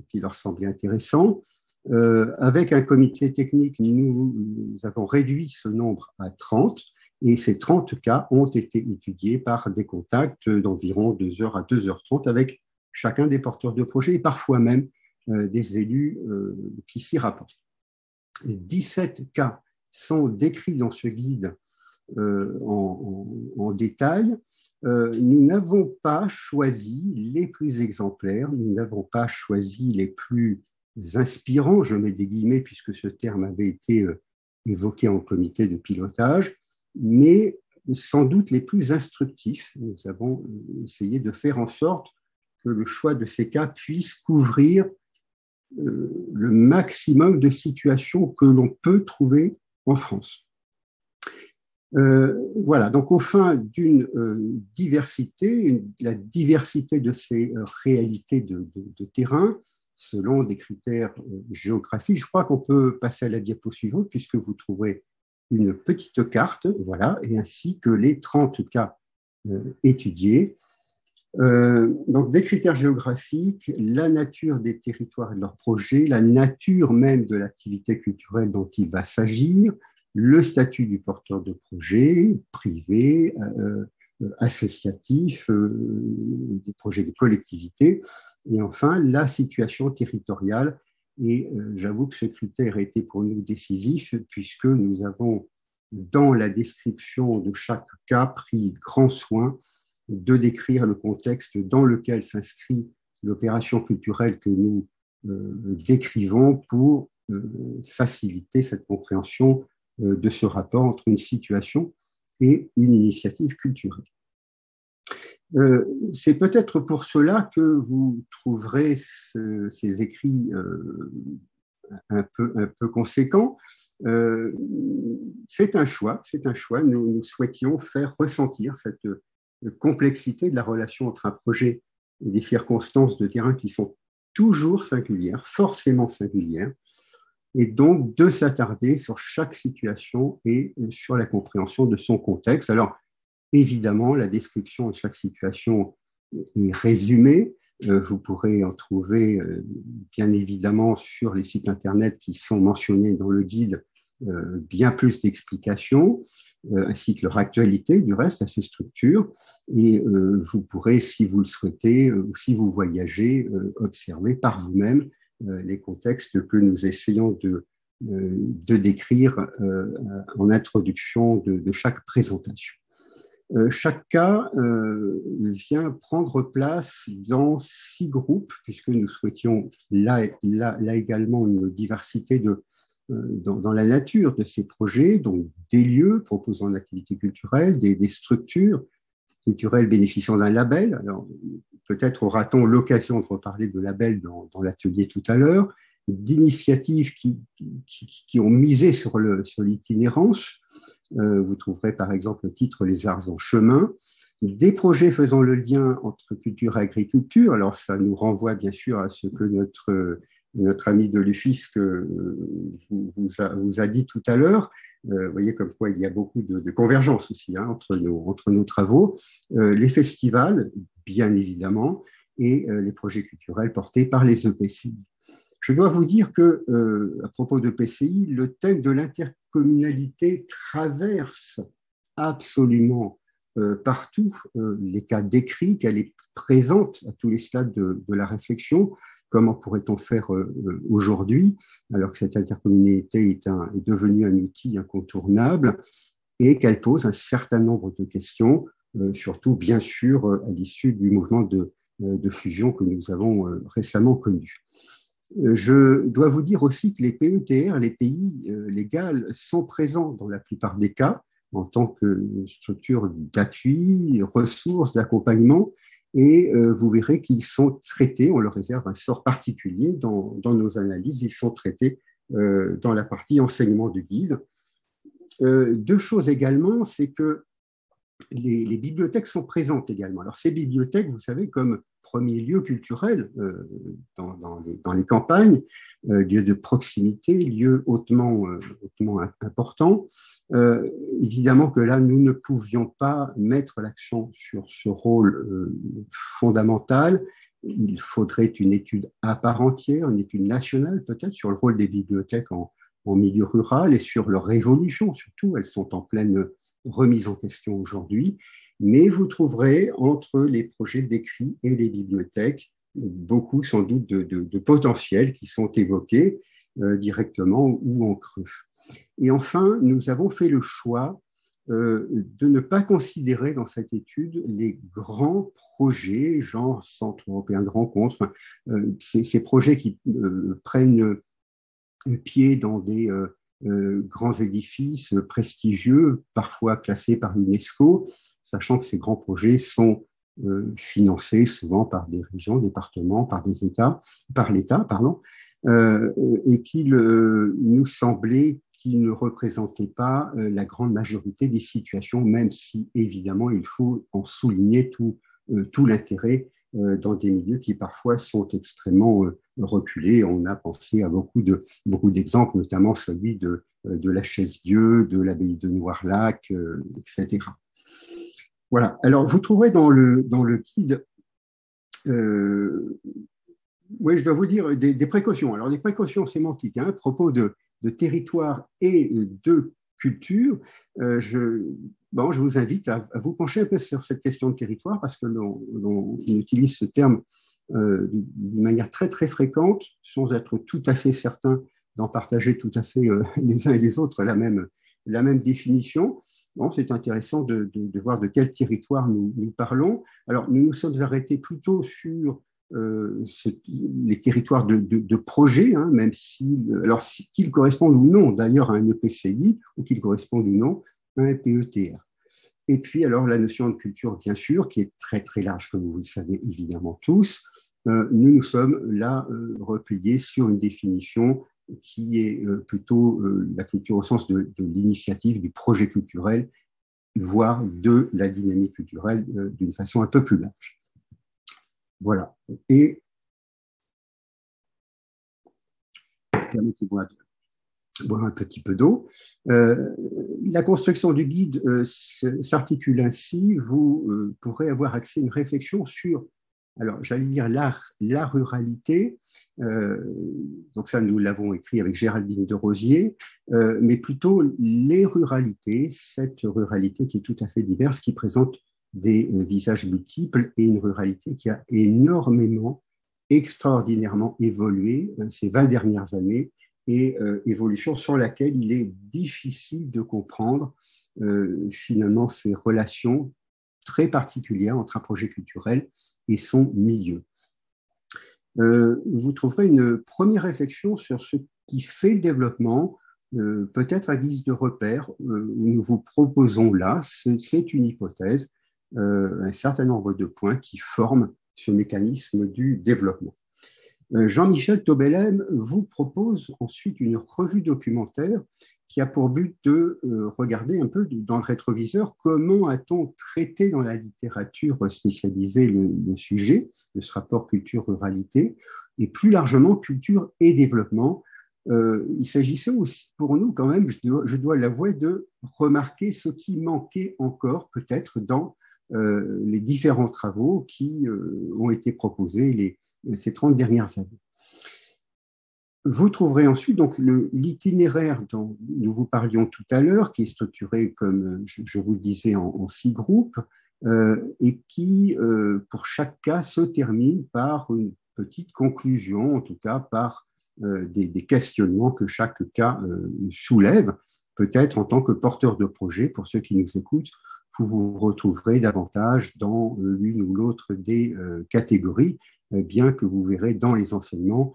Speaker 5: qui leur semblaient intéressants. Avec un comité technique, nous avons réduit ce nombre à 30, et ces 30 cas ont été étudiés par des contacts d'environ 2h à 2h30 avec chacun des porteurs de projets et parfois même des élus qui s'y rapportent. 17 cas sont décrits dans ce guide en détail. Nous n'avons pas choisi les plus exemplaires, nous n'avons pas choisi les plus inspirants, je mets des guillemets puisque ce terme avait été évoqué en comité de pilotage, mais sans doute les plus instructifs. Nous avons essayé de faire en sorte que le choix de ces cas puisse couvrir le maximum de situations que l'on peut trouver en France. Voilà, donc au fin d'une diversité, la diversité de ces réalités de terrain, selon des critères géographiques. Je crois qu'on peut passer à la diapo suivante puisque vous trouverez une petite carte, voilà, et ainsi que les 30 cas étudiés. Donc des critères géographiques, la nature des territoires et de leurs projets, la nature même de l'activité culturelle dont il va s'agir, le statut du porteur de projet, privé, associatif, des projets de collectivité, Et enfin, la situation territoriale. Et j'avoue que ce critère a été pour nous décisif, puisque nous avons, dans la description de chaque cas, pris grand soin de décrire le contexte dans lequel s'inscrit l'opération culturelle que nous décrivons pour faciliter cette compréhension de ce rapport entre une situation et une initiative culturelle. C'est peut-être pour cela que vous trouverez ces écrits un peu conséquents. C'est un choix. Nous souhaitions faire ressentir cette complexité de la relation entre un projet et des circonstances de terrain qui sont toujours singulières, forcément singulières, et donc de s'attarder sur chaque situation et sur la compréhension de son contexte. Alors, évidemment, la description de chaque situation est résumée. Vous pourrez en trouver, bien évidemment, sur les sites Internet qui sont mentionnés dans le guide, bien plus d'explications, ainsi que leur actualité, du reste, à ces structures. Et vous pourrez, si vous le souhaitez, ou si vous voyagez, observer par vous-même les contextes que nous essayons de décrire en introduction de chaque présentation. Chaque cas vient prendre place dans 6 groupes, puisque nous souhaitions là également une diversité dans la nature de ces projets, donc des lieux proposant de l'activité culturelle, des structures culturelles bénéficiant d'un label. Alors, peut-être aura-t-on l'occasion de reparler de label dans l'atelier tout à l'heure, d'initiatives qui ont misé sur l'itinérance. Vous trouverez par exemple le titre « Les arts en chemin », des projets faisant le lien entre culture et agriculture. Alors, ça nous renvoie bien sûr à ce que notre ami de l'UFISC vous a dit tout à l'heure. Vous voyez comme quoi il y a beaucoup de convergence aussi entre nos travaux. Les festivals, bien évidemment, et les projets culturels portés par les EPCI. Je dois vous dire que, à propos de PCI, le thème de l'intercommunalité traverse absolument partout les cas décrits, qu'elle est présente à tous les stades de la réflexion. Comment pourrait-on faire aujourd'hui, alors que cette intercommunalité est devenue un outil incontournable et qu'elle pose un certain nombre de questions, surtout bien sûr à l'issue du mouvement de fusion que nous avons récemment connu. Je dois vous dire aussi que les PETR, les pays légales, sont présents dans la plupart des cas en tant que structure d'appui, ressources, d'accompagnement, et vous verrez qu'ils sont traités, on leur réserve un sort particulier dans nos analyses, ils sont traités dans la partie enseignement du guide. 2 choses également, c'est que les bibliothèques sont présentes également. Alors ces bibliothèques, vous savez, comme premier lieu culturel dans les campagnes, lieu de proximité, lieu hautement important, évidemment que là, nous ne pouvions pas mettre l'accent sur ce rôle fondamental. Il faudrait une étude à part entière, une étude nationale peut-être sur le rôle des bibliothèques en milieu rural et sur leur évolution surtout. Elles sont en pleine remise en question aujourd'hui, mais vous trouverez entre les projets décrits et les bibliothèques beaucoup sans doute de potentiels qui sont évoqués directement ou en creux. Et enfin, nous avons fait le choix de ne pas considérer dans cette étude les grands projets, genre Centre européen de rencontres, ces projets qui prennent pied dans des grands édifices prestigieux, parfois classés par l'UNESCO, sachant que ces grands projets sont financés souvent par des régions, départements, par l'État, et qu'il nous semblait qu'ils ne représentaient pas la grande majorité des situations, même si évidemment il faut en souligner tout l'intérêt dans des milieux qui parfois sont extrêmement reculés. On a pensé à beaucoup d'exemples, notamment celui de la Chaise-Dieu, de l'abbaye de Noirlac, etc. Voilà. Alors, vous trouverez dans le guide, oui, je dois vous dire des précautions. Alors, des précautions sémantiques à propos de territoire et de culture. Je vous invite à vous pencher un peu sur cette question de territoire parce que l'on utilise ce terme d'une manière très, très fréquente, sans être tout à fait certain d'en partager tout à fait les uns et les autres la même définition. Bon, c'est intéressant de voir de quel territoire nous parlons. Alors, nous nous sommes arrêtés plutôt sur les territoires de projet, hein, même qu'ils correspondent ou non d'ailleurs à un EPCI, ou qu'ils correspondent ou non à un PETR. Et puis, alors, la notion de culture, bien sûr, qui est très, très large, comme vous le savez évidemment tous. Nous sommes là repliés sur une définition qui est plutôt la culture au sens de l'initiative, du projet culturel, voire de la dynamique culturelle d'une façon un peu plus large. Voilà. Et permettez-moi de boire un petit peu d'eau. La construction du guide s'articule ainsi. Vous pourrez avoir accès à une réflexion sur, alors j'allais dire la ruralité. Donc ça, nous l'avons écrit avec Géraldine Desrosiers, mais plutôt les ruralités, cette ruralité qui est tout à fait diverse, qui présente des visages multiples et une ruralité qui a énormément, extraordinairement évolué ces 20 dernières années, et évolution sur laquelle il est difficile de comprendre finalement ces relations très particulières entre un projet culturel et son milieu. Vous trouverez une première réflexion sur ce qui fait le développement, peut-être à guise de repère, où nous vous proposons là, c'est une hypothèse, un certain nombre de points qui forment ce mécanisme du développement. Jean-Michel Tobelem vous propose ensuite une revue documentaire qui a pour but de regarder un peu dans le rétroviseur comment a-t-on traité dans la littérature spécialisée le sujet de ce rapport culture-ruralité, et plus largement culture et développement. Il s'agissait aussi pour nous quand même, je dois l'avouer, de remarquer ce qui manquait encore peut-être dans les différents travaux qui ont été proposés ces 30 dernières années. Vous trouverez ensuite donc l'itinéraire dont nous vous parlions tout à l'heure, qui est structuré, comme je vous le disais, en 6 groupes, et qui, pour chaque cas, se termine par une petite conclusion, en tout cas par des questionnements que chaque cas soulève, peut-être en tant que porteur de projet, pour ceux qui nous écoutent. Vous vous retrouverez davantage dans l'une ou l'autre des catégories, bien que vous verrez dans les enseignements,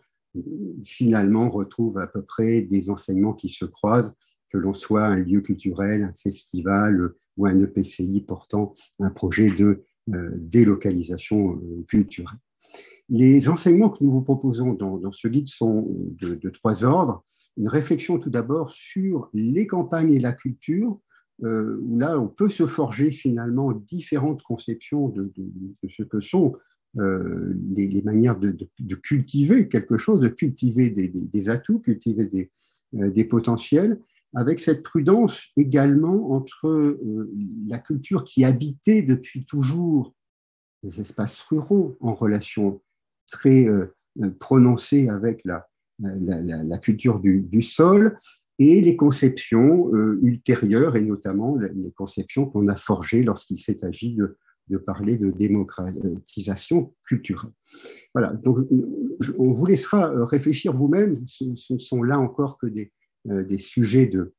Speaker 5: finalement, on retrouve à peu près des enseignements qui se croisent, que l'on soit un lieu culturel, un festival ou un EPCI portant un projet de délocalisation culturelle. Les enseignements que nous vous proposons dans ce guide sont de 3 ordres. Une réflexion tout d'abord sur les campagnes et la culture, où là, on peut se forger finalement différentes conceptions de ce que sont les manières de cultiver quelque chose, de cultiver des atouts, cultiver des potentiels, avec cette prudence également entre la culture qui habitait depuis toujours les espaces ruraux en relation très prononcée avec la culture du sol, et les conceptions ultérieures, et notamment les conceptions qu'on a forgées lorsqu'il s'est agi de parler de démocratisation culturelle. Voilà, donc on vous laissera réfléchir vous-même, ce ne sont là encore que des sujets de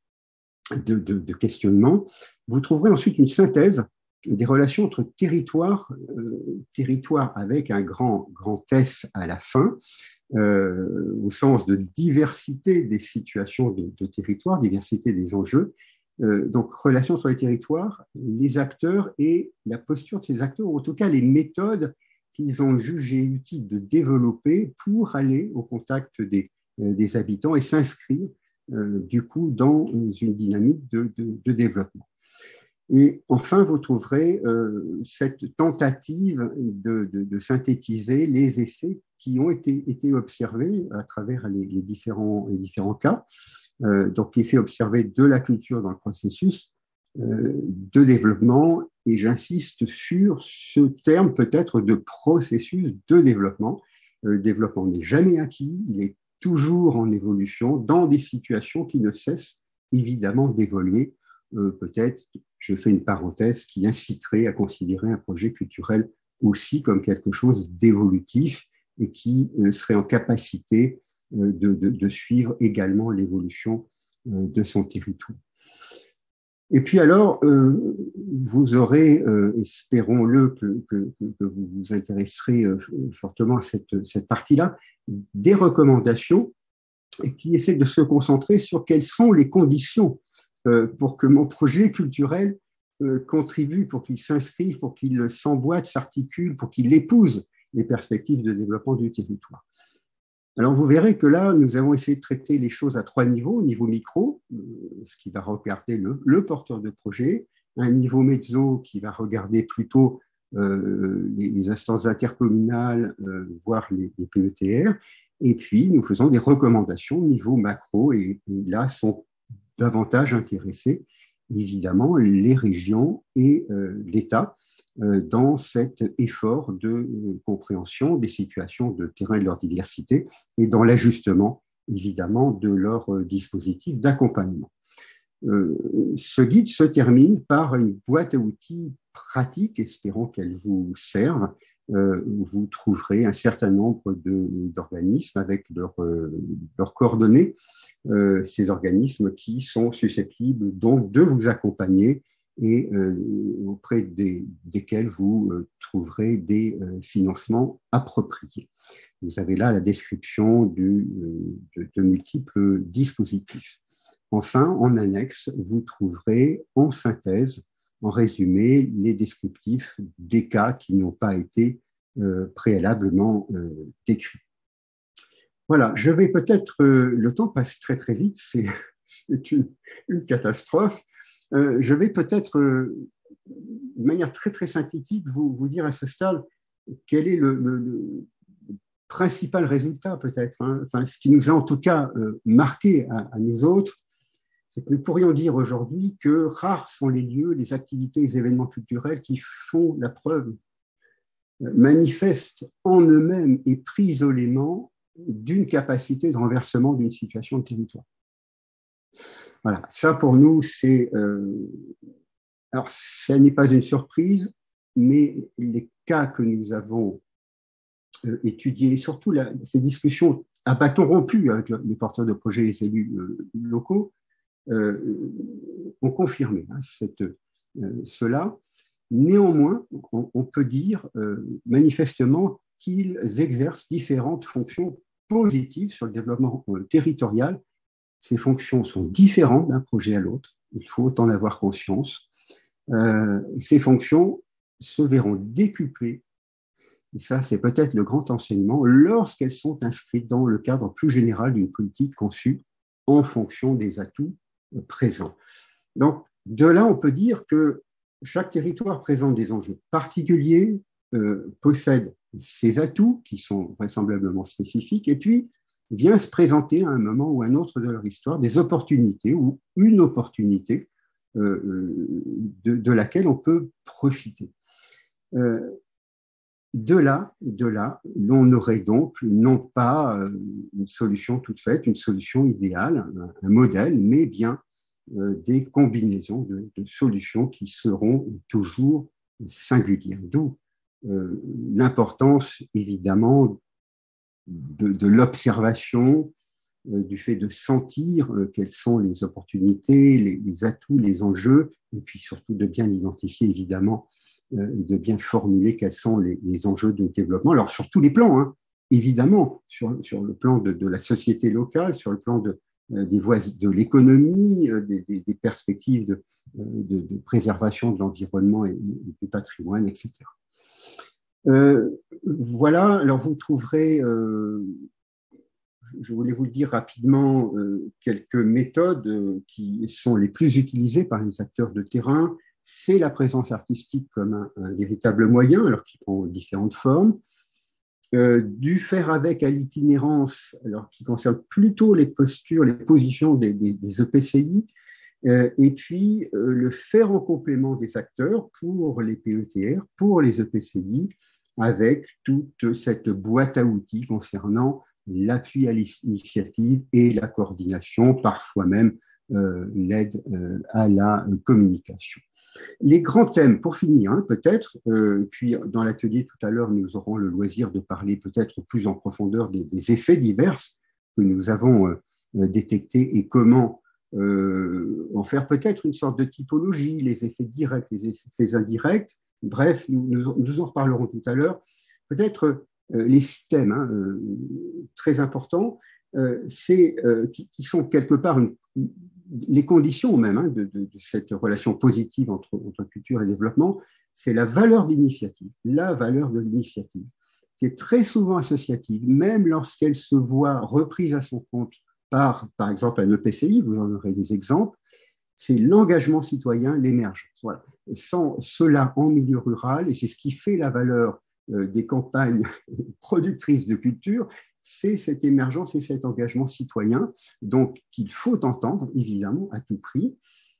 Speaker 5: questionnement. Vous trouverez ensuite une synthèse des relations entre territoire avec un grand S à la fin, au sens de diversité des situations de territoire, diversité des enjeux. Donc, relation entre les territoires, les acteurs et la posture de ces acteurs, ou en tout cas les méthodes qu'ils ont jugé utile de développer pour aller au contact des habitants et s'inscrire du coup dans une dynamique de développement. Et enfin, vous trouverez cette tentative de synthétiser les effets qui ont été observés à travers les différents cas. Donc, l'effet observé de la culture dans le processus de développement, et j'insiste sur ce terme peut-être de processus de développement. Le développement n'est jamais acquis, il est toujours en évolution dans des situations qui ne cessent évidemment d'évoluer. Peut-être, je fais une parenthèse qui inciterait à considérer un projet culturel aussi comme quelque chose d'évolutif et qui serait en capacité de suivre également l'évolution de son territoire. Et puis alors, vous aurez, espérons-le, que vous vous intéresserez fortement à cette partie-là, des recommandations qui essaient de se concentrer sur quelles sont les conditions pour que mon projet culturel contribue, pour qu'il s'inscrive, pour qu'il s'emboîte, s'articule, pour qu'il épouse les perspectives de développement du territoire. Alors, vous verrez que là, nous avons essayé de traiter les choses à 3 niveaux. Au niveau micro, ce qui va regarder le porteur de projet, un niveau mezzo qui va regarder plutôt les instances intercommunales, voire les PETR, et puis nous faisons des recommandations au niveau macro, et là sont davantage intéressés, évidemment, les régions et l'État dans cet effort de compréhension des situations de terrain et de leur diversité et dans l'ajustement, évidemment, de leur dispositif d'accompagnement. Ce guide se termine par une boîte à outils pratique, espérons qu'elle vous serve. Vous trouverez un certain nombre d'organismes avec leurs coordonnées, ces organismes qui sont susceptibles donc de vous accompagner et auprès desquels vous trouverez des financements appropriés. Vous avez là la description de multiples dispositifs. Enfin, en annexe, vous trouverez en synthèse, en résumé, les descriptifs des cas qui n'ont pas été préalablement décrits. Voilà, je vais peut-être, le temps passe très très vite, c'est une catastrophe. Je vais peut-être, de manière très très synthétique, vous dire à ce stade quel est le principal résultat peut-être, hein. Enfin, ce qui nous a en tout cas marqué à nous autres, c'est que nous pourrions dire aujourd'hui que rares sont les lieux, les activités, les événements culturels qui font la preuve, manifestent en eux-mêmes et pris isolément d'une capacité de renversement d'une situation de territoire. Voilà, ça pour nous, c'est... alors, ça n'est pas une surprise, mais les cas que nous avons étudiés, et surtout ces discussions à bâton rompu avec les porteurs de projets et les élus locaux, ont confirmé cela. Néanmoins, on peut dire manifestement qu'ils exercent différentes fonctions positives sur le développement territorial. Ces fonctions sont différentes d'un projet à l'autre, il faut en avoir conscience. Ces fonctions se verront décuplées, et ça c'est peut-être le grand enseignement, lorsqu'elles sont inscrites dans le cadre plus général d'une politique conçue en fonction des atouts présents. Donc, de là, on peut dire que chaque territoire présente des enjeux particuliers, possède ses atouts qui sont vraisemblablement spécifiques, et puis vient se présenter à un moment ou à un autre de leur histoire des opportunités ou une opportunité de laquelle on peut profiter. De là, l'on aurait donc non pas une solution toute faite, une solution idéale, un modèle, mais bien des combinaisons de solutions qui seront toujours singulières. D'où l'importance, évidemment, de l'observation, du fait de sentir quelles sont les opportunités, les atouts, les enjeux, et puis surtout de bien identifier, évidemment, et de bien formuler quels sont les enjeux de développement. Alors, sur tous les plans, hein, évidemment, sur le plan de la société locale, sur le plan des voies de l'économie, des perspectives de préservation de l'environnement et du patrimoine, etc. Voilà, alors vous trouverez, je voulais vous le dire rapidement, quelques méthodes qui sont les plus utilisées par les acteurs de terrain. C'est la présence artistique comme un véritable moyen, alors qui prend différentes formes. Du faire avec à l'itinérance, alors qui concerne plutôt les postures, les positions des EPCI, et puis le faire en complément des acteurs pour les PETR, pour les EPCI, avec toute cette boîte à outils concernant l'appui à l'initiative et la coordination, parfois même l'aide à la communication. Les grands thèmes, pour finir, hein, peut-être, puis dans l'atelier tout à l'heure, nous aurons le loisir de parler peut-être plus en profondeur des effets divers que nous avons détectés et comment en faire peut-être une sorte de typologie, les effets directs, les effets indirects. Bref, nous en reparlerons tout à l'heure. Peut-être les systèmes hein, très importants, qui sont quelque part les conditions même hein, de cette relation positive entre culture et développement, c'est la valeur d'initiative, qui est très souvent associative, même lorsqu'elle se voit reprise à son compte par exemple, un EPCI, vous en aurez des exemples, c'est l'engagement citoyen, l'émergence. Voilà. Sans cela en milieu rural, et c'est ce qui fait la valeur des campagnes productrices de culture, c'est cette émergence et cet engagement citoyen, donc qu'il faut entendre, évidemment, à tout prix.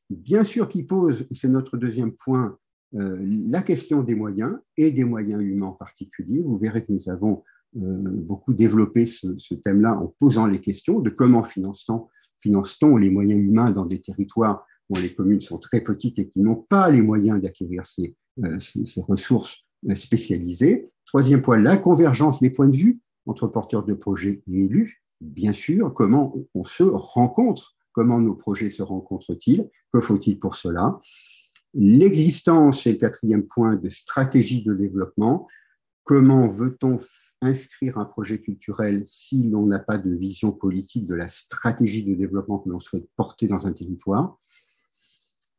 Speaker 5: Bien sûr qu'il pose, et c'est notre deuxième point, la question des moyens, et des moyens humains en particulier. Vous verrez que nous avons beaucoup développé ce thème-là en posant les questions de comment finance-t-on les moyens humains dans des territoires dont les communes sont très petites et qui n'ont pas les moyens d'acquérir ces ressources spécialisées. Troisième point, la convergence des points de vue entre porteurs de projets et élus. Bien sûr, comment on se rencontre, comment nos projets se rencontrent-ils, que faut-il pour cela? L'existence, c'est le quatrième point, de stratégie de développement. Comment veut-on inscrire un projet culturel si l'on n'a pas de vision politique de la stratégie de développement que l'on souhaite porter dans un territoire?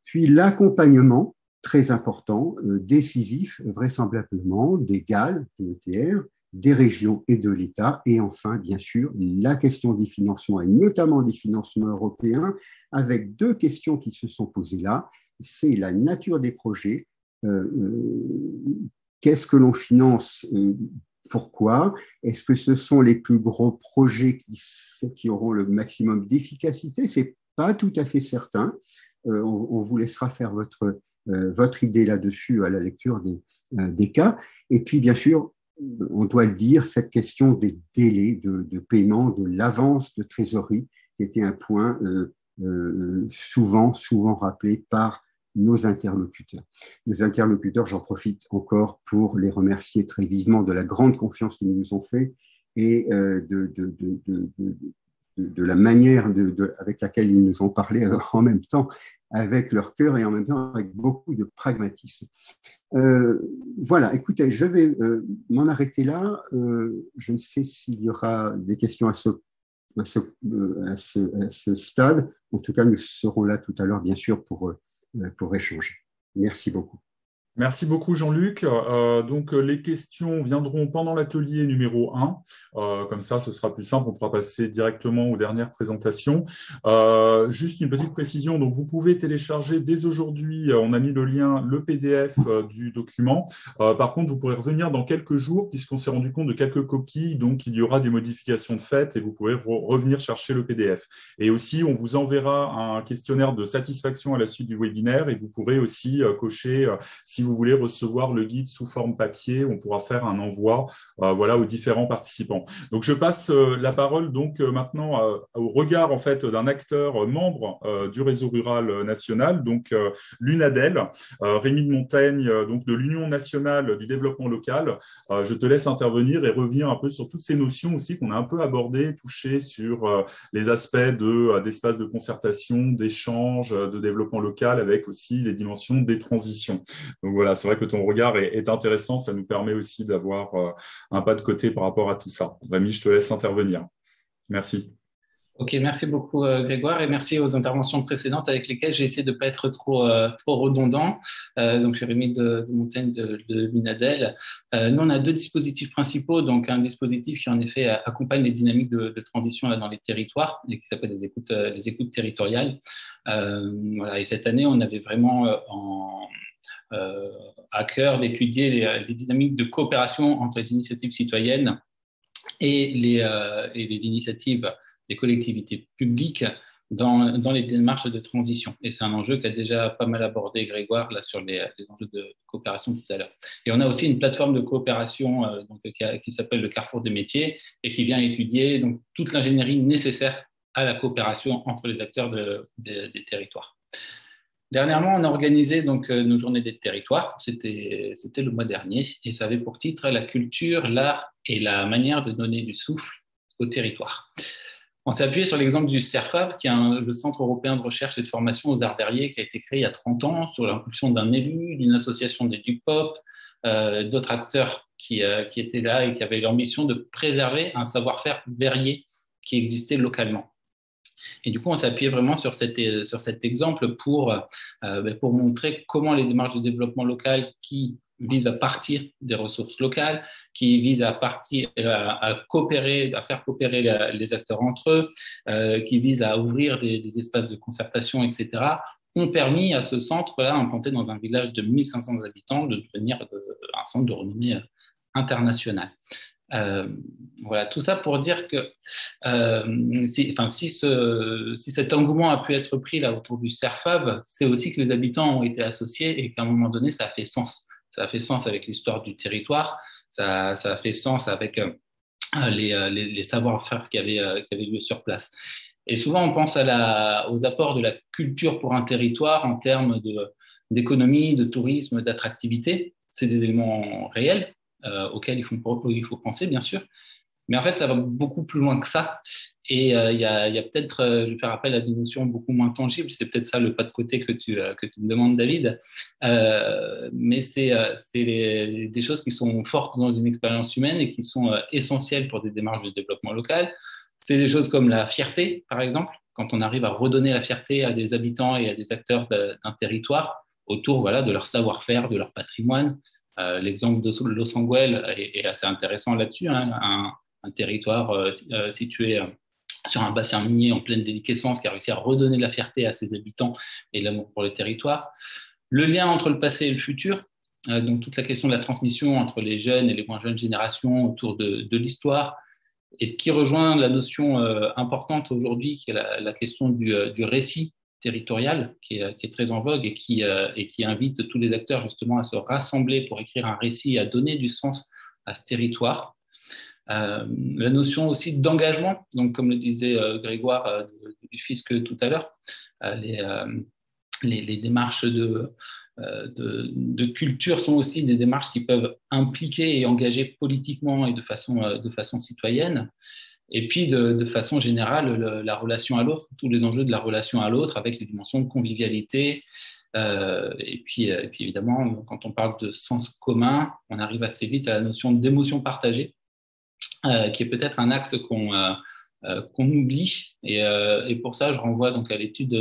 Speaker 5: Puis l'accompagnement, très important, décisif, vraisemblablement, des GAL, des ETR, des régions et de l'État. Et enfin, bien sûr, la question des financements, et notamment des financements européens, avec deux questions qui se sont posées là. C'est la nature des projets. Qu'est-ce que l'on finance? Pourquoi? Est-ce que ce sont les plus gros projets qui auront le maximum d'efficacité? Ce n'est pas tout à fait certain. On vous laissera faire votre idée là-dessus à la lecture des cas. Et puis, bien sûr, on doit le dire, cette question des délais de paiement, de l'avance de trésorerie, qui était un point souvent rappelé par nos interlocuteurs. Nos interlocuteurs, j'en profite encore pour les remercier très vivement de la grande confiance qu'ils nous ont fait et de la manière avec laquelle ils nous ont parlé en même temps avec leur cœur et en même temps avec beaucoup de pragmatisme. Voilà, écoutez, je vais m'en arrêter là. Je ne sais s'il y aura des questions à ce stade. En tout cas, nous serons là tout à l'heure, bien sûr, pour échanger. Merci beaucoup.
Speaker 1: Merci beaucoup Jean-Luc. Donc les questions viendront pendant l'atelier numéro 1. Comme ça, ce sera plus simple. On pourra passer directement aux dernières présentations. Juste une petite précision. Donc vous pouvez télécharger dès aujourd'hui, on a mis le lien, le PDF du document. Par contre, vous pourrez revenir dans quelques jours puisqu'on s'est rendu compte de quelques coquilles. Donc il y aura des modifications de fait et vous pourrez revenir chercher le PDF. Et aussi, on vous enverra un questionnaire de satisfaction à la suite du webinaire et vous pourrez aussi cocher si vous voulez recevoir le guide sous forme papier, on pourra faire un envoi voilà, aux différents participants. Donc, je passe la parole donc maintenant au regard en fait d'un acteur membre du réseau rural national, donc l'UNADEL, Rémi de Montaigne, donc de l'Union nationale du développement local. Je te laisse intervenir et revenir un peu sur toutes ces notions aussi qu'on a un peu abordées, touchées sur les aspects d'espace de concertation, d'échange, de développement local, avec aussi les dimensions des transitions. Donc voilà, c'est vrai que ton regard est intéressant, ça nous permet aussi d'avoir un pas de côté par rapport à tout ça. Rémi, je te laisse intervenir. Merci.
Speaker 7: Ok, merci beaucoup Grégoire et merci aux interventions précédentes avec lesquelles j'ai essayé de ne pas être trop redondant. Donc, je suis Rémi de Montaigne de l'UNADEL. Nous, on a deux dispositifs principaux. Donc, un dispositif qui en effet accompagne les dynamiques de transition là, dans les territoires et qui s'appelle les écoutes territoriales. Voilà, et cette année, on avait vraiment à cœur d'étudier les dynamiques de coopération entre les initiatives citoyennes et les initiatives des collectivités publiques dans les démarches de transition. Et c'est un enjeu qu'a déjà pas mal abordé Grégoire là, sur les enjeux de coopération tout à l'heure. Et on a aussi une plateforme de coopération qui s'appelle le Carrefour des métiers et qui vient étudier donc, toute l'ingénierie nécessaire à la coopération entre les acteurs des territoires. Dernièrement, on a organisé donc nos journées des territoires. C'était le mois dernier et ça avait pour titre la culture, l'art et la manière de donner du souffle au territoire. On s'est appuyé sur l'exemple du CERFAV, qui est le Centre européen de recherche et de formation aux arts verriers, qui a été créé il y a 30 ans sur l'impulsion d'un élu, d'une association des DUPOP, d'autres acteurs qui étaient là et qui avaient l'ambition de préserver un savoir-faire verrier qui existait localement. Et du coup, on s'est appuyé vraiment sur cet exemple pour montrer comment les démarches de développement local qui visent à partir des ressources locales, qui visent à coopérer, à faire coopérer les acteurs entre eux, qui visent à ouvrir des espaces de concertation, etc., ont permis à ce centre-là, implanté dans un village de 1500 habitants, de devenir un centre de renommée internationale. Voilà, tout ça pour dire que si cet engouement a pu être pris là autour du CERFAV, c'est aussi que les habitants ont été associés et qu'à un moment donné, ça a fait sens. Ça a fait sens avec l'histoire du territoire, ça a fait sens avec les savoir-faire qui avaient lieu sur place. Et souvent, on pense aux apports de la culture pour un territoire en termes d'économie, de tourisme, d'attractivité. C'est des éléments réels auxquels il faut penser, bien sûr. Mais en fait, ça va beaucoup plus loin que ça. Et il y a peut-être, je vais faire appel à des notions beaucoup moins tangibles. C'est peut-être ça le pas de côté que tu me demandes, David. Mais c'est des choses qui sont fortes dans une expérience humaine et qui sont essentielles pour des démarches de développement local. C'est des choses comme la fierté, par exemple, quand on arrive à redonner la fierté à des habitants et à des acteurs d'un territoire autour de leur savoir-faire, de leur patrimoine. L'exemple de Losanguel est assez intéressant là-dessus, hein, un territoire situé sur un bassin minier en pleine déliquescence qui a réussi à redonner de la fierté à ses habitants et de l'amour pour le territoire. Le lien entre le passé et le futur, donc toute la question de la transmission entre les jeunes et les moins jeunes générations autour de l'histoire, et ce qui rejoint la notion importante aujourd'hui qui est la question du récit territorial qui est très en vogue et qui invite tous les acteurs justement à se rassembler pour écrire un récit et à donner du sens à ce territoire. La notion aussi d'engagement, donc comme le disait Grégoire du Fisc tout à l'heure, les démarches de culture sont aussi des démarches qui peuvent impliquer et engager politiquement et de façon citoyenne. Et puis, de façon générale, la relation à l'autre, tous les enjeux de la relation à l'autre avec les dimensions de convivialité. Et puis, évidemment, quand on parle de sens commun, on arrive assez vite à la notion d'émotion partagée, qui est peut-être un axe qu'on oublie. Et pour ça, je renvoie donc à l'étude,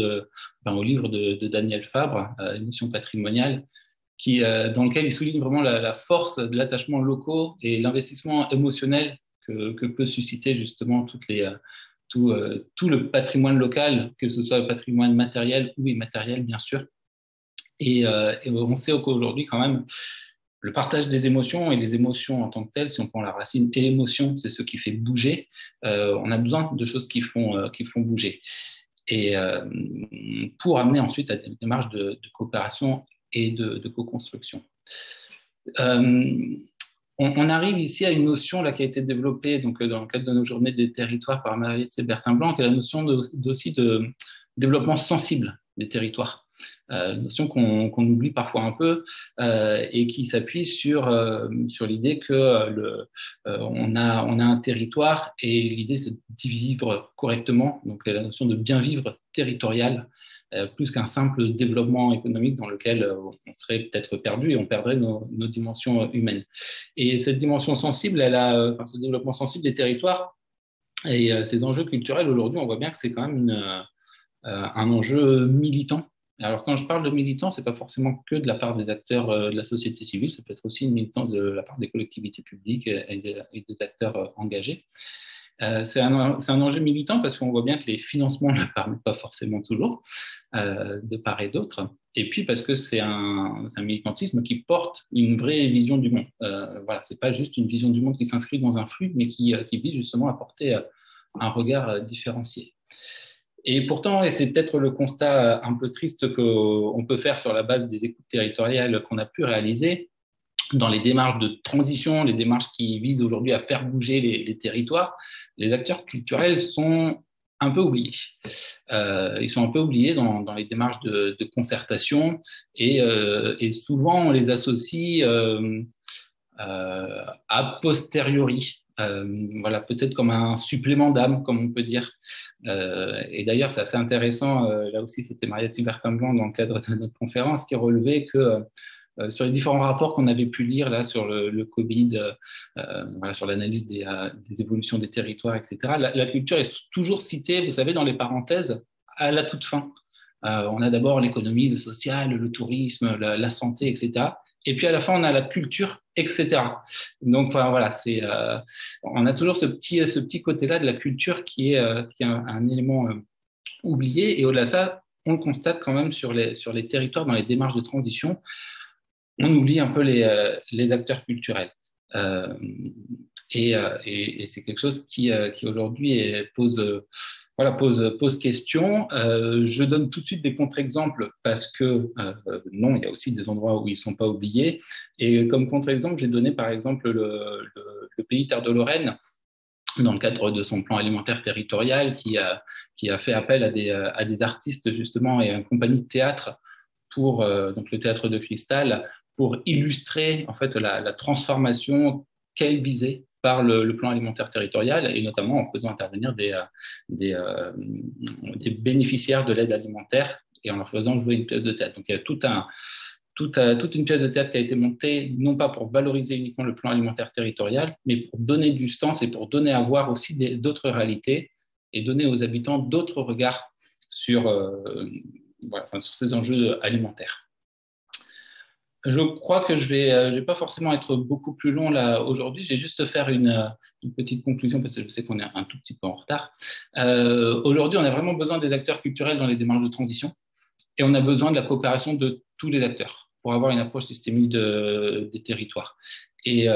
Speaker 7: au livre de Daniel Fabre, Émotion patrimoniale, dans lequel il souligne vraiment la force de l'attachement local et l'investissement émotionnel que peut susciter justement tout le patrimoine local, que ce soit le patrimoine matériel ou immatériel, bien sûr. Et on sait qu'aujourd'hui, quand même, le partage des émotions et les émotions en tant que telles, si on prend la racine et l'émotion, c'est ce qui fait bouger. On a besoin de choses qui font bouger. Et pour amener ensuite à des démarches de coopération et de co-construction. On arrive ici à une notion là, qui a été développée donc, dans le cadre de nos journées des territoires par Marie-Laetitia Bertin-Blanc, qui est la notion aussi de développement sensible des territoires. Une notion qu'on oublie parfois un peu et qui s'appuie sur l'idée qu'on a un territoire et l'idée c'est d'y vivre correctement, donc la notion de bien vivre territorial, plus qu'un simple développement économique dans lequel on serait peut-être perdu et on perdrait nos dimensions humaines. Et cette dimension sensible, ce développement sensible des territoires et ces enjeux culturels, aujourd'hui, on voit bien que c'est quand même un enjeu militant. Alors, quand je parle de militants, ce n'est pas forcément que de la part des acteurs de la société civile, ça peut être aussi une militante de la part des collectivités publiques et des acteurs engagés. C'est un enjeu militant parce qu'on voit bien que les financements ne permettent pas forcément toujours, de part et d'autre. Et puis parce que c'est un militantisme qui porte une vraie vision du monde. Voilà, ce n'est pas juste une vision du monde qui s'inscrit dans un flux, mais qui vise justement à porter un regard différencié. Et pourtant, et c'est peut-être le constat un peu triste qu'on peut faire sur la base des écoutes territoriales qu'on a pu réaliser, dans les démarches de transition, les démarches qui visent aujourd'hui à faire bouger les territoires, les acteurs culturels sont un peu oubliés. Ils sont un peu oubliés dans les démarches de concertation et souvent on les associe a posteriori. Voilà, peut-être comme un supplément d'âme, comme on peut dire. Et d'ailleurs, c'est assez intéressant, là aussi c'était Mariette Sibertin-Blanc dans le cadre de notre conférence qui relevait que sur les différents rapports qu'on avait pu lire là, sur le Covid, voilà, sur l'analyse des évolutions des territoires, etc., la culture est toujours citée, vous savez, dans les parenthèses, à la toute fin. On a d'abord l'économie, le social, le tourisme, la santé, etc. Et puis à la fin, on a la culture, etc. Donc voilà, on a toujours ce petit côté-là de la culture qui est un élément oublié. Et au-delà de ça, on le constate quand même sur les territoires, dans les démarches de transition, on oublie un peu les acteurs culturels. Et c'est quelque chose qui aujourd'hui pose question. Je donne tout de suite des contre-exemples parce que non, il y a aussi des endroits où ils ne sont pas oubliés. Et comme contre-exemple, j'ai donné par exemple le pays Terre de Lorraine dans le cadre de son plan alimentaire territorial qui a fait appel à des artistes justement et à une compagnie de théâtre pour donc le Théâtre de Cristal pour illustrer en fait la transformation qu'elle visait par le plan alimentaire territorial et notamment en faisant intervenir des bénéficiaires de l'aide alimentaire et en leur faisant jouer une pièce de théâtre. Donc il y a toute une pièce de théâtre qui a été montée, non pas pour valoriser uniquement le plan alimentaire territorial, mais pour donner du sens et pour donner à voir aussi d'autres réalités et donner aux habitants d'autres regards sur ces enjeux alimentaires. Je crois que je vais pas forcément être beaucoup plus long là aujourd'hui. Je vais juste faire une petite conclusion parce que je sais qu'on est un tout petit peu en retard. Aujourd'hui, on a vraiment besoin des acteurs culturels dans les démarches de transition et on a besoin de la coopération de tous les acteurs pour avoir une approche systémique des territoires. Et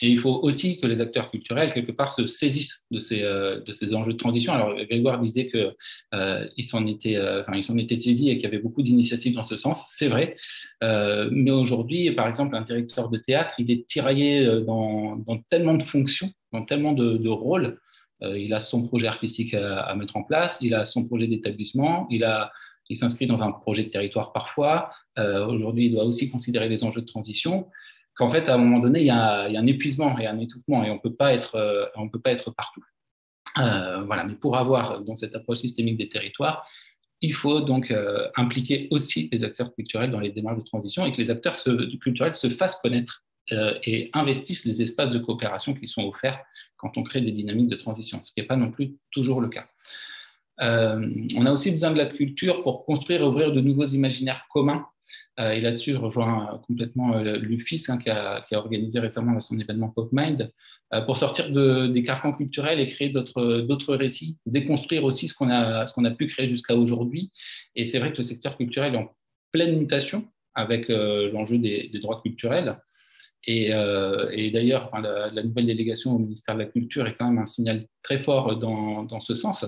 Speaker 7: il faut aussi que les acteurs culturels, quelque part, se saisissent de ces enjeux de transition. Alors, Grégoire disait qu'ils s'en étaient saisis et qu'il y avait beaucoup d'initiatives dans ce sens. C'est vrai. Mais aujourd'hui, par exemple, un directeur de théâtre, il est tiraillé dans tellement de fonctions, dans tellement de rôles. Il a son projet artistique à mettre en place, il a son projet d'établissement, il s'inscrit dans un projet de territoire parfois. Aujourd'hui, il doit aussi considérer les enjeux de transition. Qu'en fait, à un moment donné, il y a un épuisement et un étouffement et on peut pas être partout. Voilà. Mais pour avoir dans cette approche systémique des territoires, il faut donc impliquer aussi les acteurs culturels dans les démarches de transition et que les acteurs culturels se fassent connaître et investissent les espaces de coopération qui sont offerts quand on crée des dynamiques de transition, ce qui n'est pas non plus toujours le cas. On a aussi besoin de la culture pour construire et ouvrir de nouveaux imaginaires communs. Et là-dessus, je rejoins complètement l'UFIS qui a organisé récemment son événement PopMind pour sortir des carcans culturels et créer d'autres récits, déconstruire aussi ce qu'on a pu créer jusqu'à aujourd'hui. Et c'est vrai que le secteur culturel est en pleine mutation avec l'enjeu des droits culturels. Et d'ailleurs, la nouvelle délégation au ministère de la Culture est quand même un signal très fort dans ce sens.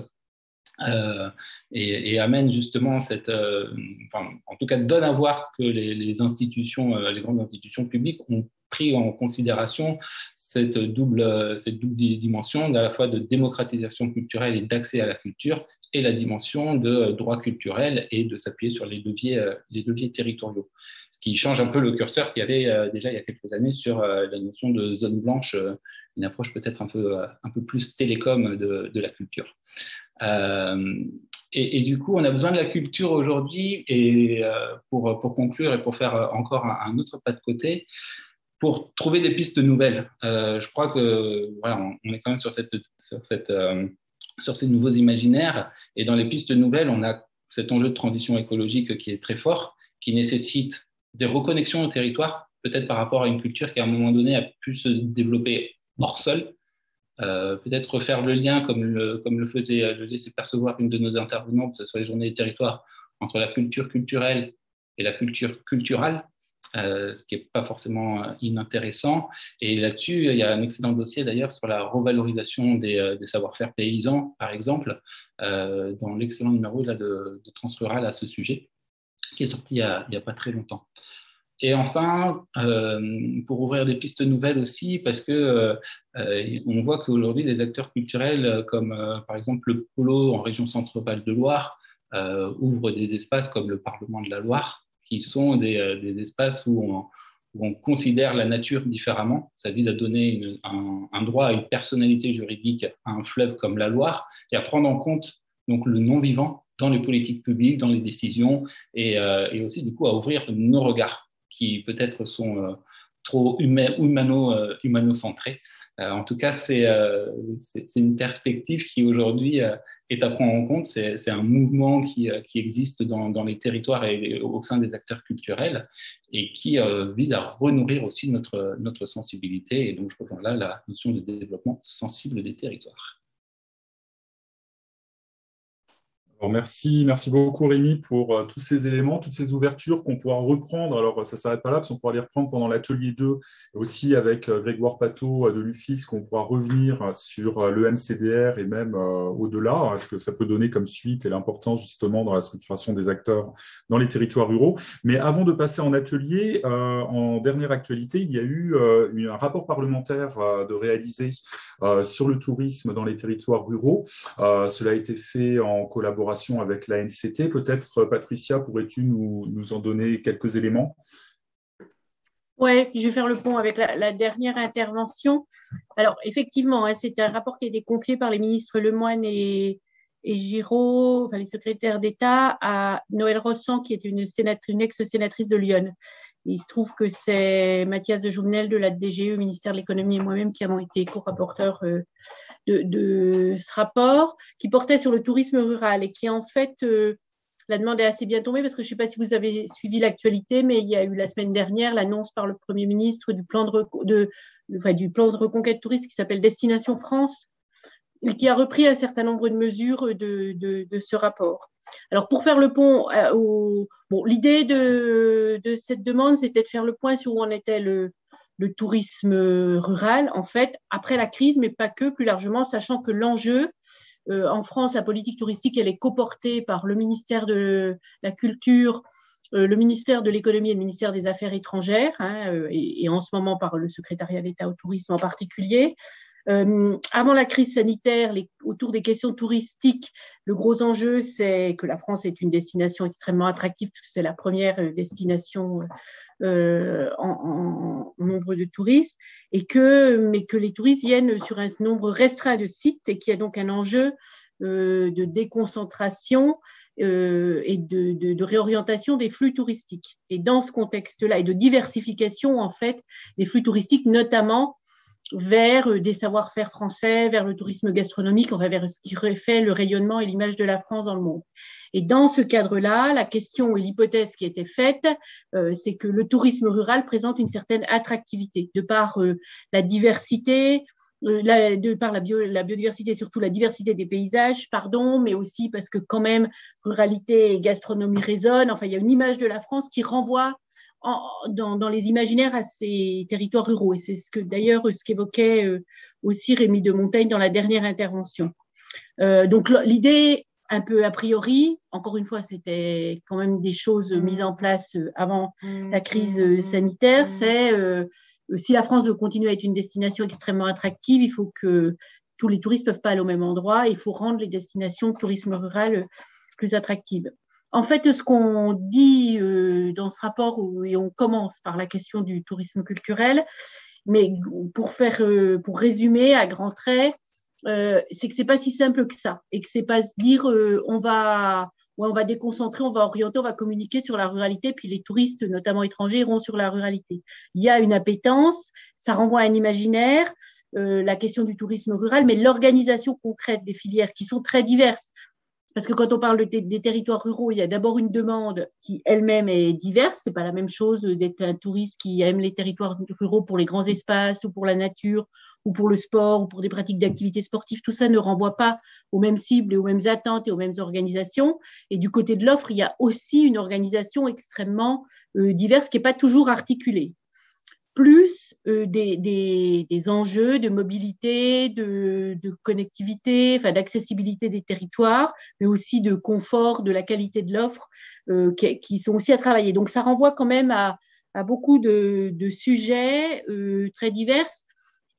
Speaker 7: Et amène justement en tout cas donne à voir que les institutions, les grandes institutions publiques ont pris en considération cette double dimension à la fois de démocratisation culturelle et d'accès à la culture et la dimension de droit culturel et de s'appuyer sur les leviers territoriaux. Ce qui change un peu le curseur qu'il y avait déjà il y a quelques années sur la notion de zone blanche, une approche peut-être un peu plus télécom de la culture. Et du coup, on a besoin de la culture aujourd'hui et pour conclure et pour faire encore un autre pas de côté, pour trouver des pistes nouvelles. Je crois que voilà, on est quand même sur ces nouveaux imaginaires et dans les pistes nouvelles, on a cet enjeu de transition écologique qui est très fort, qui nécessite des reconnexions au territoire, peut-être par rapport à une culture qui à un moment donné a pu se développer hors sol. Peut-être refaire le lien, comme le laissait percevoir une de nos intervenantes sur les journées des territoires, entre la culture culturelle et la culture culturale, ce qui n'est pas forcément inintéressant. Et là-dessus, il y a un excellent dossier d'ailleurs sur la revalorisation des savoir-faire paysans, par exemple, dans l'excellent numéro là, de Transrural à ce sujet, qui est sorti il n'y a pas très longtemps. Et enfin, pour ouvrir des pistes nouvelles aussi, parce que on voit qu'aujourd'hui, des acteurs culturels comme par exemple le Polo en région Centre-Val de Loire ouvrent des espaces comme le Parlement de la Loire, qui sont des espaces où on considère la nature différemment. Ça vise à donner un droit à une personnalité juridique à un fleuve comme la Loire et à prendre en compte donc, le non-vivant dans les politiques publiques, dans les décisions et aussi du coup à ouvrir nos regards qui peut-être sont trop humano-centrés. En tout cas, c'est une perspective qui aujourd'hui est à prendre en compte. C'est un mouvement qui existe dans les territoires et au sein des acteurs culturels et qui vise à renourrir aussi notre sensibilité. Et donc, je rejoins là la notion de développement sensible des territoires.
Speaker 1: Alors merci beaucoup Rémi pour tous ces éléments, toutes ces ouvertures qu'on pourra reprendre. Alors ça ne s'arrête pas là parce qu'on pourra les reprendre pendant l'atelier 2 et aussi avec Grégoire Pateau de l'UFIS qu'on pourra revenir sur le MCDR et même au-delà, ce que ça peut donner comme suite et l'importance justement dans la structuration des acteurs dans les territoires ruraux. Mais avant de passer en atelier, en dernière actualité, il y a eu un rapport parlementaire de réaliser sur le tourisme dans les territoires ruraux. Cela a été fait en collaboration avec l'ANCT. Peut-être, Patricia, pourrais-tu nous en donner quelques éléments?
Speaker 8: Oui, je vais faire le pont avec la dernière intervention. Alors, effectivement, c'est un rapport qui a été confié par les ministres Lemoine et Giraud, enfin les secrétaires d'État, à Noëlle Rossand, qui est une ex-sénatrice de Lyon. Il se trouve que c'est Mathias de Jouvenel de la DGE, ministère de l'économie, et moi-même qui avons été co-rapporteurs de ce rapport, qui portait sur le tourisme rural et qui en fait, la demande est assez bien tombée parce que je ne sais pas si vous avez suivi l'actualité, mais il y a eu la semaine dernière l'annonce par le Premier ministre du plan de reconquête touriste qui s'appelle Destination France, et qui a repris un certain nombre de mesures de ce rapport. Alors, pour faire le pont, l'idée de cette demande, c'était de faire le point sur où en était le tourisme rural, en fait, après la crise, mais pas que, plus largement, sachant que l'enjeu, en France, la politique touristique, elle est coportée par le ministère de la Culture, le ministère de l'Économie et le ministère des Affaires étrangères, et en ce moment par le secrétariat d'État au tourisme en particulier. Avant la crise sanitaire, autour des questions touristiques, le gros enjeu, c'est que la France est une destination extrêmement attractive, puisque c'est la première destination en nombre de touristes, mais que les touristes viennent sur un nombre restreint de sites et qu'il y a donc un enjeu de déconcentration et de réorientation des flux touristiques. Et dans ce contexte-là, et de diversification, en fait, des flux touristiques, notamment vers des savoir-faire français, vers le tourisme gastronomique, vers ce qui refait le rayonnement et l'image de la France dans le monde. Et dans ce cadre-là, la question et l'hypothèse qui était faite, c'est que le tourisme rural présente une certaine attractivité, de par la diversité, de par la biodiversité, surtout la diversité des paysages, mais aussi parce que quand même, ruralité et gastronomie résonnent. Enfin, il y a une image de la France qui renvoie dans les imaginaires à ces territoires ruraux. Et c'est d'ailleurs ce qu'évoquait aussi Rémi de Montaigne dans la dernière intervention. Donc l'idée, un peu a priori, encore une fois, c'était quand même des choses mises en place avant la crise sanitaire, c'est si la France veut continuer à être une destination extrêmement attractive, il faut que tous les touristes ne peuvent pas aller au même endroit, il faut rendre les destinations de tourisme rural plus attractives. En fait, ce qu'on dit dans ce rapport, et on commence par la question du tourisme culturel, mais pour résumer à grands traits, c'est que c'est pas si simple que ça, et que c'est pas se dire on va déconcentrer, on va orienter, on va communiquer sur la ruralité, puis les touristes, notamment étrangers, iront sur la ruralité. Il y a une appétence, ça renvoie à un imaginaire, la question du tourisme rural, mais l'organisation concrète des filières qui sont très diverses. Parce que quand on parle des territoires ruraux, il y a d'abord une demande qui elle-même est diverse. Ce n'est pas la même chose d'être un touriste qui aime les territoires ruraux pour les grands espaces ou pour la nature ou pour le sport ou pour des pratiques d'activités sportives. Tout ça ne renvoie pas aux mêmes cibles et aux mêmes attentes et aux mêmes organisations. Et du côté de l'offre, il y a aussi une organisation extrêmement diverse qui n'est pas toujours articulée. Plus des enjeux de mobilité, de connectivité, enfin d'accessibilité des territoires, mais aussi de confort, de la qualité de l'offre qui sont aussi à travailler. Donc, ça renvoie quand même à à beaucoup de sujets très divers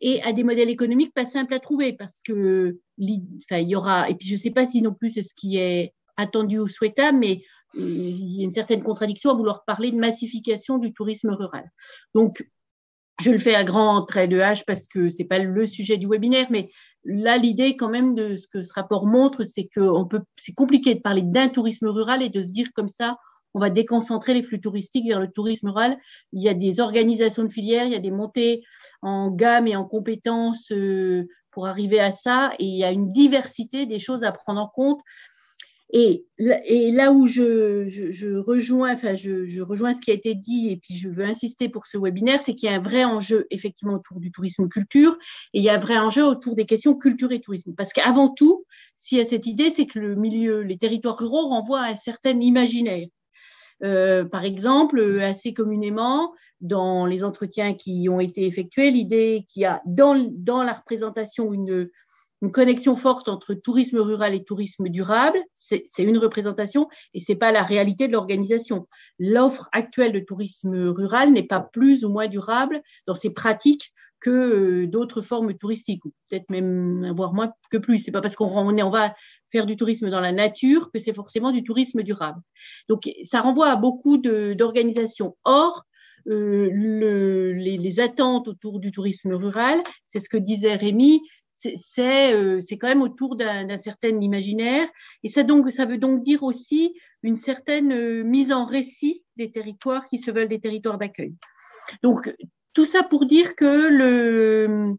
Speaker 8: et à des modèles économiques pas simples à trouver parce que, il y aura, et puis je ne sais pas si non plus c'est ce qui est attendu ou souhaitable, mais il y a une certaine contradiction à vouloir parler de massification du tourisme rural. Donc, je le fais à grands traits de hache parce que ce n'est pas le sujet du webinaire, mais là, l'idée quand même de ce que ce rapport montre, c'est que c'est compliqué de parler d'un tourisme rural et de se dire comme ça, on va déconcentrer les flux touristiques vers le tourisme rural. Il y a des organisations de filières, il y a des montées en gamme et en compétences pour arriver à ça, et il y a une diversité des choses à prendre en compte. Et là où je rejoins ce qui a été dit, et puis je veux insister pour ce webinaire, c'est qu'il y a un vrai enjeu effectivement autour du tourisme culture, et il y a un vrai enjeu autour des questions culture et tourisme. Parce qu'avant tout, s'il y a cette idée, c'est que les territoires ruraux renvoient à un certain imaginaire. Par exemple, assez communément, dans les entretiens qui ont été effectués, l'idée qu'il y a dans la représentation une connexion forte entre tourisme rural et tourisme durable, c'est une représentation et ce n'est pas la réalité de l'organisation. L'offre actuelle de tourisme rural n'est pas plus ou moins durable dans ses pratiques que d'autres formes touristiques, ou peut-être même voire moins que plus. Ce n'est pas parce qu'on va faire du tourisme dans la nature que c'est forcément du tourisme durable. Donc, ça renvoie à beaucoup d'organisations. Or, les attentes autour du tourisme rural, c'est ce que disait Rémi, c'est quand même autour d'un certain imaginaire, et ça veut donc dire aussi une certaine mise en récit des territoires qui se veulent des territoires d'accueil. Donc, tout ça pour dire que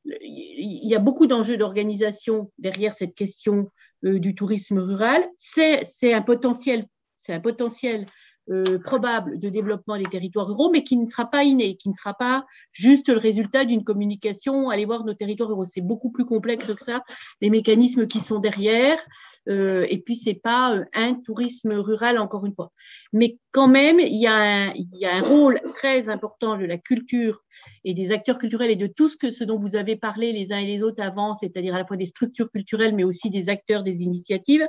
Speaker 8: il y a beaucoup d'enjeux d'organisation derrière cette question du tourisme rural. C'est un potentiel probable de développement des territoires ruraux, mais qui ne sera pas inné, qui ne sera pas juste le résultat d'une communication, allez voir nos territoires ruraux. C'est beaucoup plus complexe que ça, les mécanismes qui sont derrière, et puis c'est pas un tourisme rural, encore une fois. Mais quand même, il y a un rôle très important de la culture et des acteurs culturels et de tout ce dont vous avez parlé les uns et les autres avant, c'est-à-dire à la fois des structures culturelles, mais aussi des acteurs, des initiatives,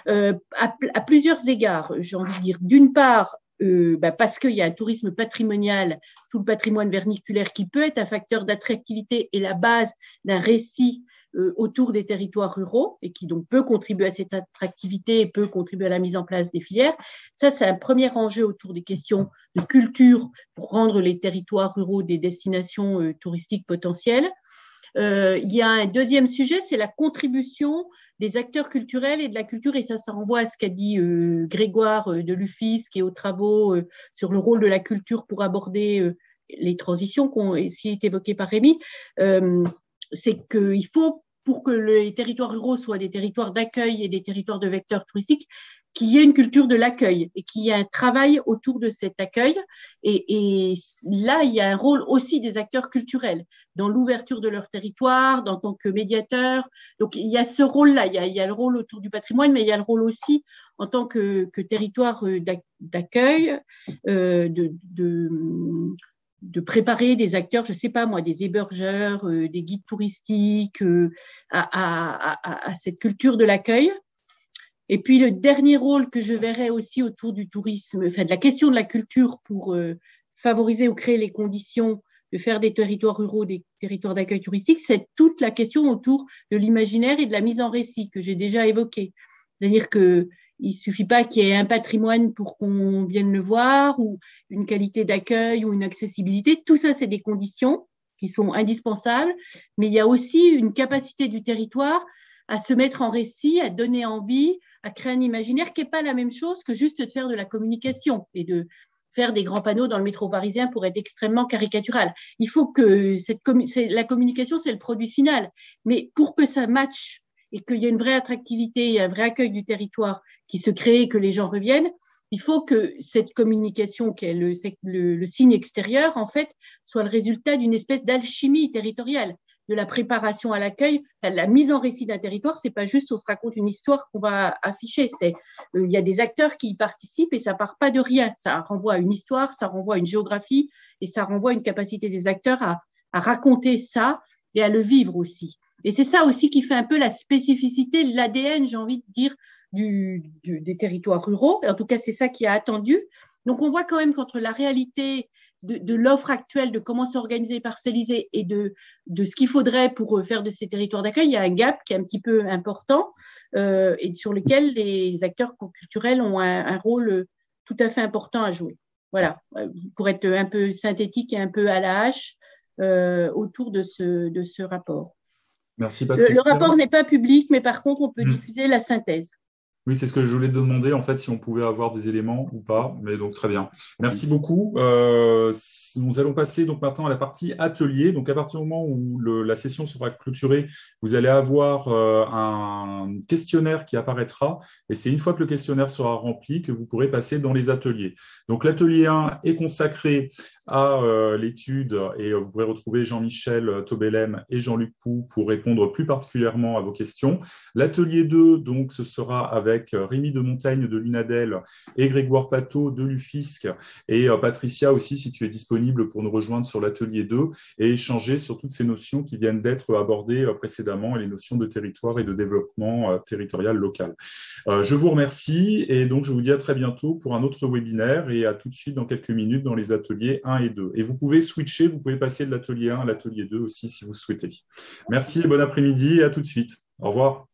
Speaker 8: à plusieurs égards, j'ai envie de dire. D'une part, parce qu'il y a un tourisme patrimonial, tout le patrimoine verniculaire qui peut être un facteur d'attractivité et la base d'un récit autour des territoires ruraux et qui donc peut contribuer à cette attractivité et peut contribuer à la mise en place des filières. Ça, c'est un premier enjeu autour des questions de culture pour rendre les territoires ruraux des destinations touristiques potentielles. Il y a un deuxième sujet, c'est la contribution des acteurs culturels et de la culture, et ça renvoie à ce qu'a dit Grégoire de l'UFIS, qui est aux travaux sur le rôle de la culture pour aborder les transitions qui ont été évoquées par Rémi. C'est qu'il faut, pour que les territoires ruraux soient des territoires d'accueil et des territoires de vecteurs touristiques, qu'il y ait une culture de l'accueil et qu'il y ait un travail autour de cet accueil. Et là, il y a un rôle aussi des acteurs culturels dans l'ouverture de leur territoire, en tant que médiateurs. Donc, il y a ce rôle-là. Il y a le rôle autour du patrimoine, mais il y a le rôle aussi en tant que territoire d'accueil, de préparer des acteurs, je ne sais pas moi, des hébergeurs, des guides touristiques à cette culture de l'accueil. Et puis, le dernier rôle que je verrais aussi autour du tourisme, enfin de la question de la culture pour favoriser ou créer les conditions de faire des territoires ruraux des territoires d'accueil touristique, c'est toute la question autour de l'imaginaire et de la mise en récit que j'ai déjà évoquée. C'est-à-dire qu'il ne suffit pas qu'il y ait un patrimoine pour qu'on vienne le voir ou une qualité d'accueil ou une accessibilité. Tout ça, c'est des conditions qui sont indispensables, mais il y a aussi une capacité du territoire à se mettre en récit, à donner envie, à créer un imaginaire qui n'est pas la même chose que juste de faire de la communication et de faire des grands panneaux dans le métro parisien pour être extrêmement caricatural. Il faut que la communication, c'est le produit final. Mais pour que ça matche et qu'il y ait une vraie attractivité et un vrai accueil du territoire qui se crée et que les gens reviennent, il faut que cette communication, qui est le signe extérieur, en fait, soit le résultat d'une espèce d'alchimie territoriale, de la préparation à l'accueil, la mise en récit d'un territoire. C'est pas juste on se raconte une histoire qu'on va afficher. Il y a des acteurs qui y participent et ça part pas de rien. Ça renvoie à une histoire, ça renvoie à une géographie et ça renvoie à une capacité des acteurs à raconter ça et à le vivre aussi. Et c'est ça aussi qui fait un peu la spécificité, l'ADN, j'ai envie de dire, des territoires ruraux. En tout cas, c'est ça qui a attendu. Donc, on voit quand même qu'entre la réalité de l'offre actuelle, de comment s'organiser, parcelliser et de ce qu'il faudrait pour faire de ces territoires d'accueil, il y a un gap qui est un petit peu important et sur lequel les acteurs culturels ont un rôle tout à fait important à jouer. Voilà, pour être un peu synthétique et un peu à la hache autour de ce rapport.
Speaker 1: Merci Patricia.
Speaker 8: Le rapport n'est pas public, mais par contre, on peut diffuser la synthèse.
Speaker 1: Oui, c'est ce que je voulais te demander, en fait, si on pouvait avoir des éléments ou pas, mais donc très bien. Merci beaucoup. Nous allons passer donc maintenant à la partie atelier. Donc à partir du moment où la session sera clôturée, vous allez avoir un questionnaire qui apparaîtra, et c'est une fois que le questionnaire sera rempli que vous pourrez passer dans les ateliers. Donc l'atelier 1 est consacré à l'étude, et vous pourrez retrouver Jean-Michel Tobelem et Jean-Luc Pou pour répondre plus particulièrement à vos questions. L'atelier 2, donc, ce sera avec Rémi de Montaigne de l'UNADEL et Grégoire Pateau de l'UFISC, et Patricia aussi, si tu es disponible pour nous rejoindre sur l'atelier 2 et échanger sur toutes ces notions qui viennent d'être abordées précédemment, et les notions de territoire et de développement territorial local. Je vous remercie, et donc je vous dis à très bientôt pour un autre webinaire, et à tout de suite dans quelques minutes dans les ateliers 1 et 2. Et vous pouvez switcher, vous pouvez passer de l'atelier 1 à l'atelier 2 aussi si vous souhaitez. Merci et bon après-midi, et à tout de suite. Au revoir.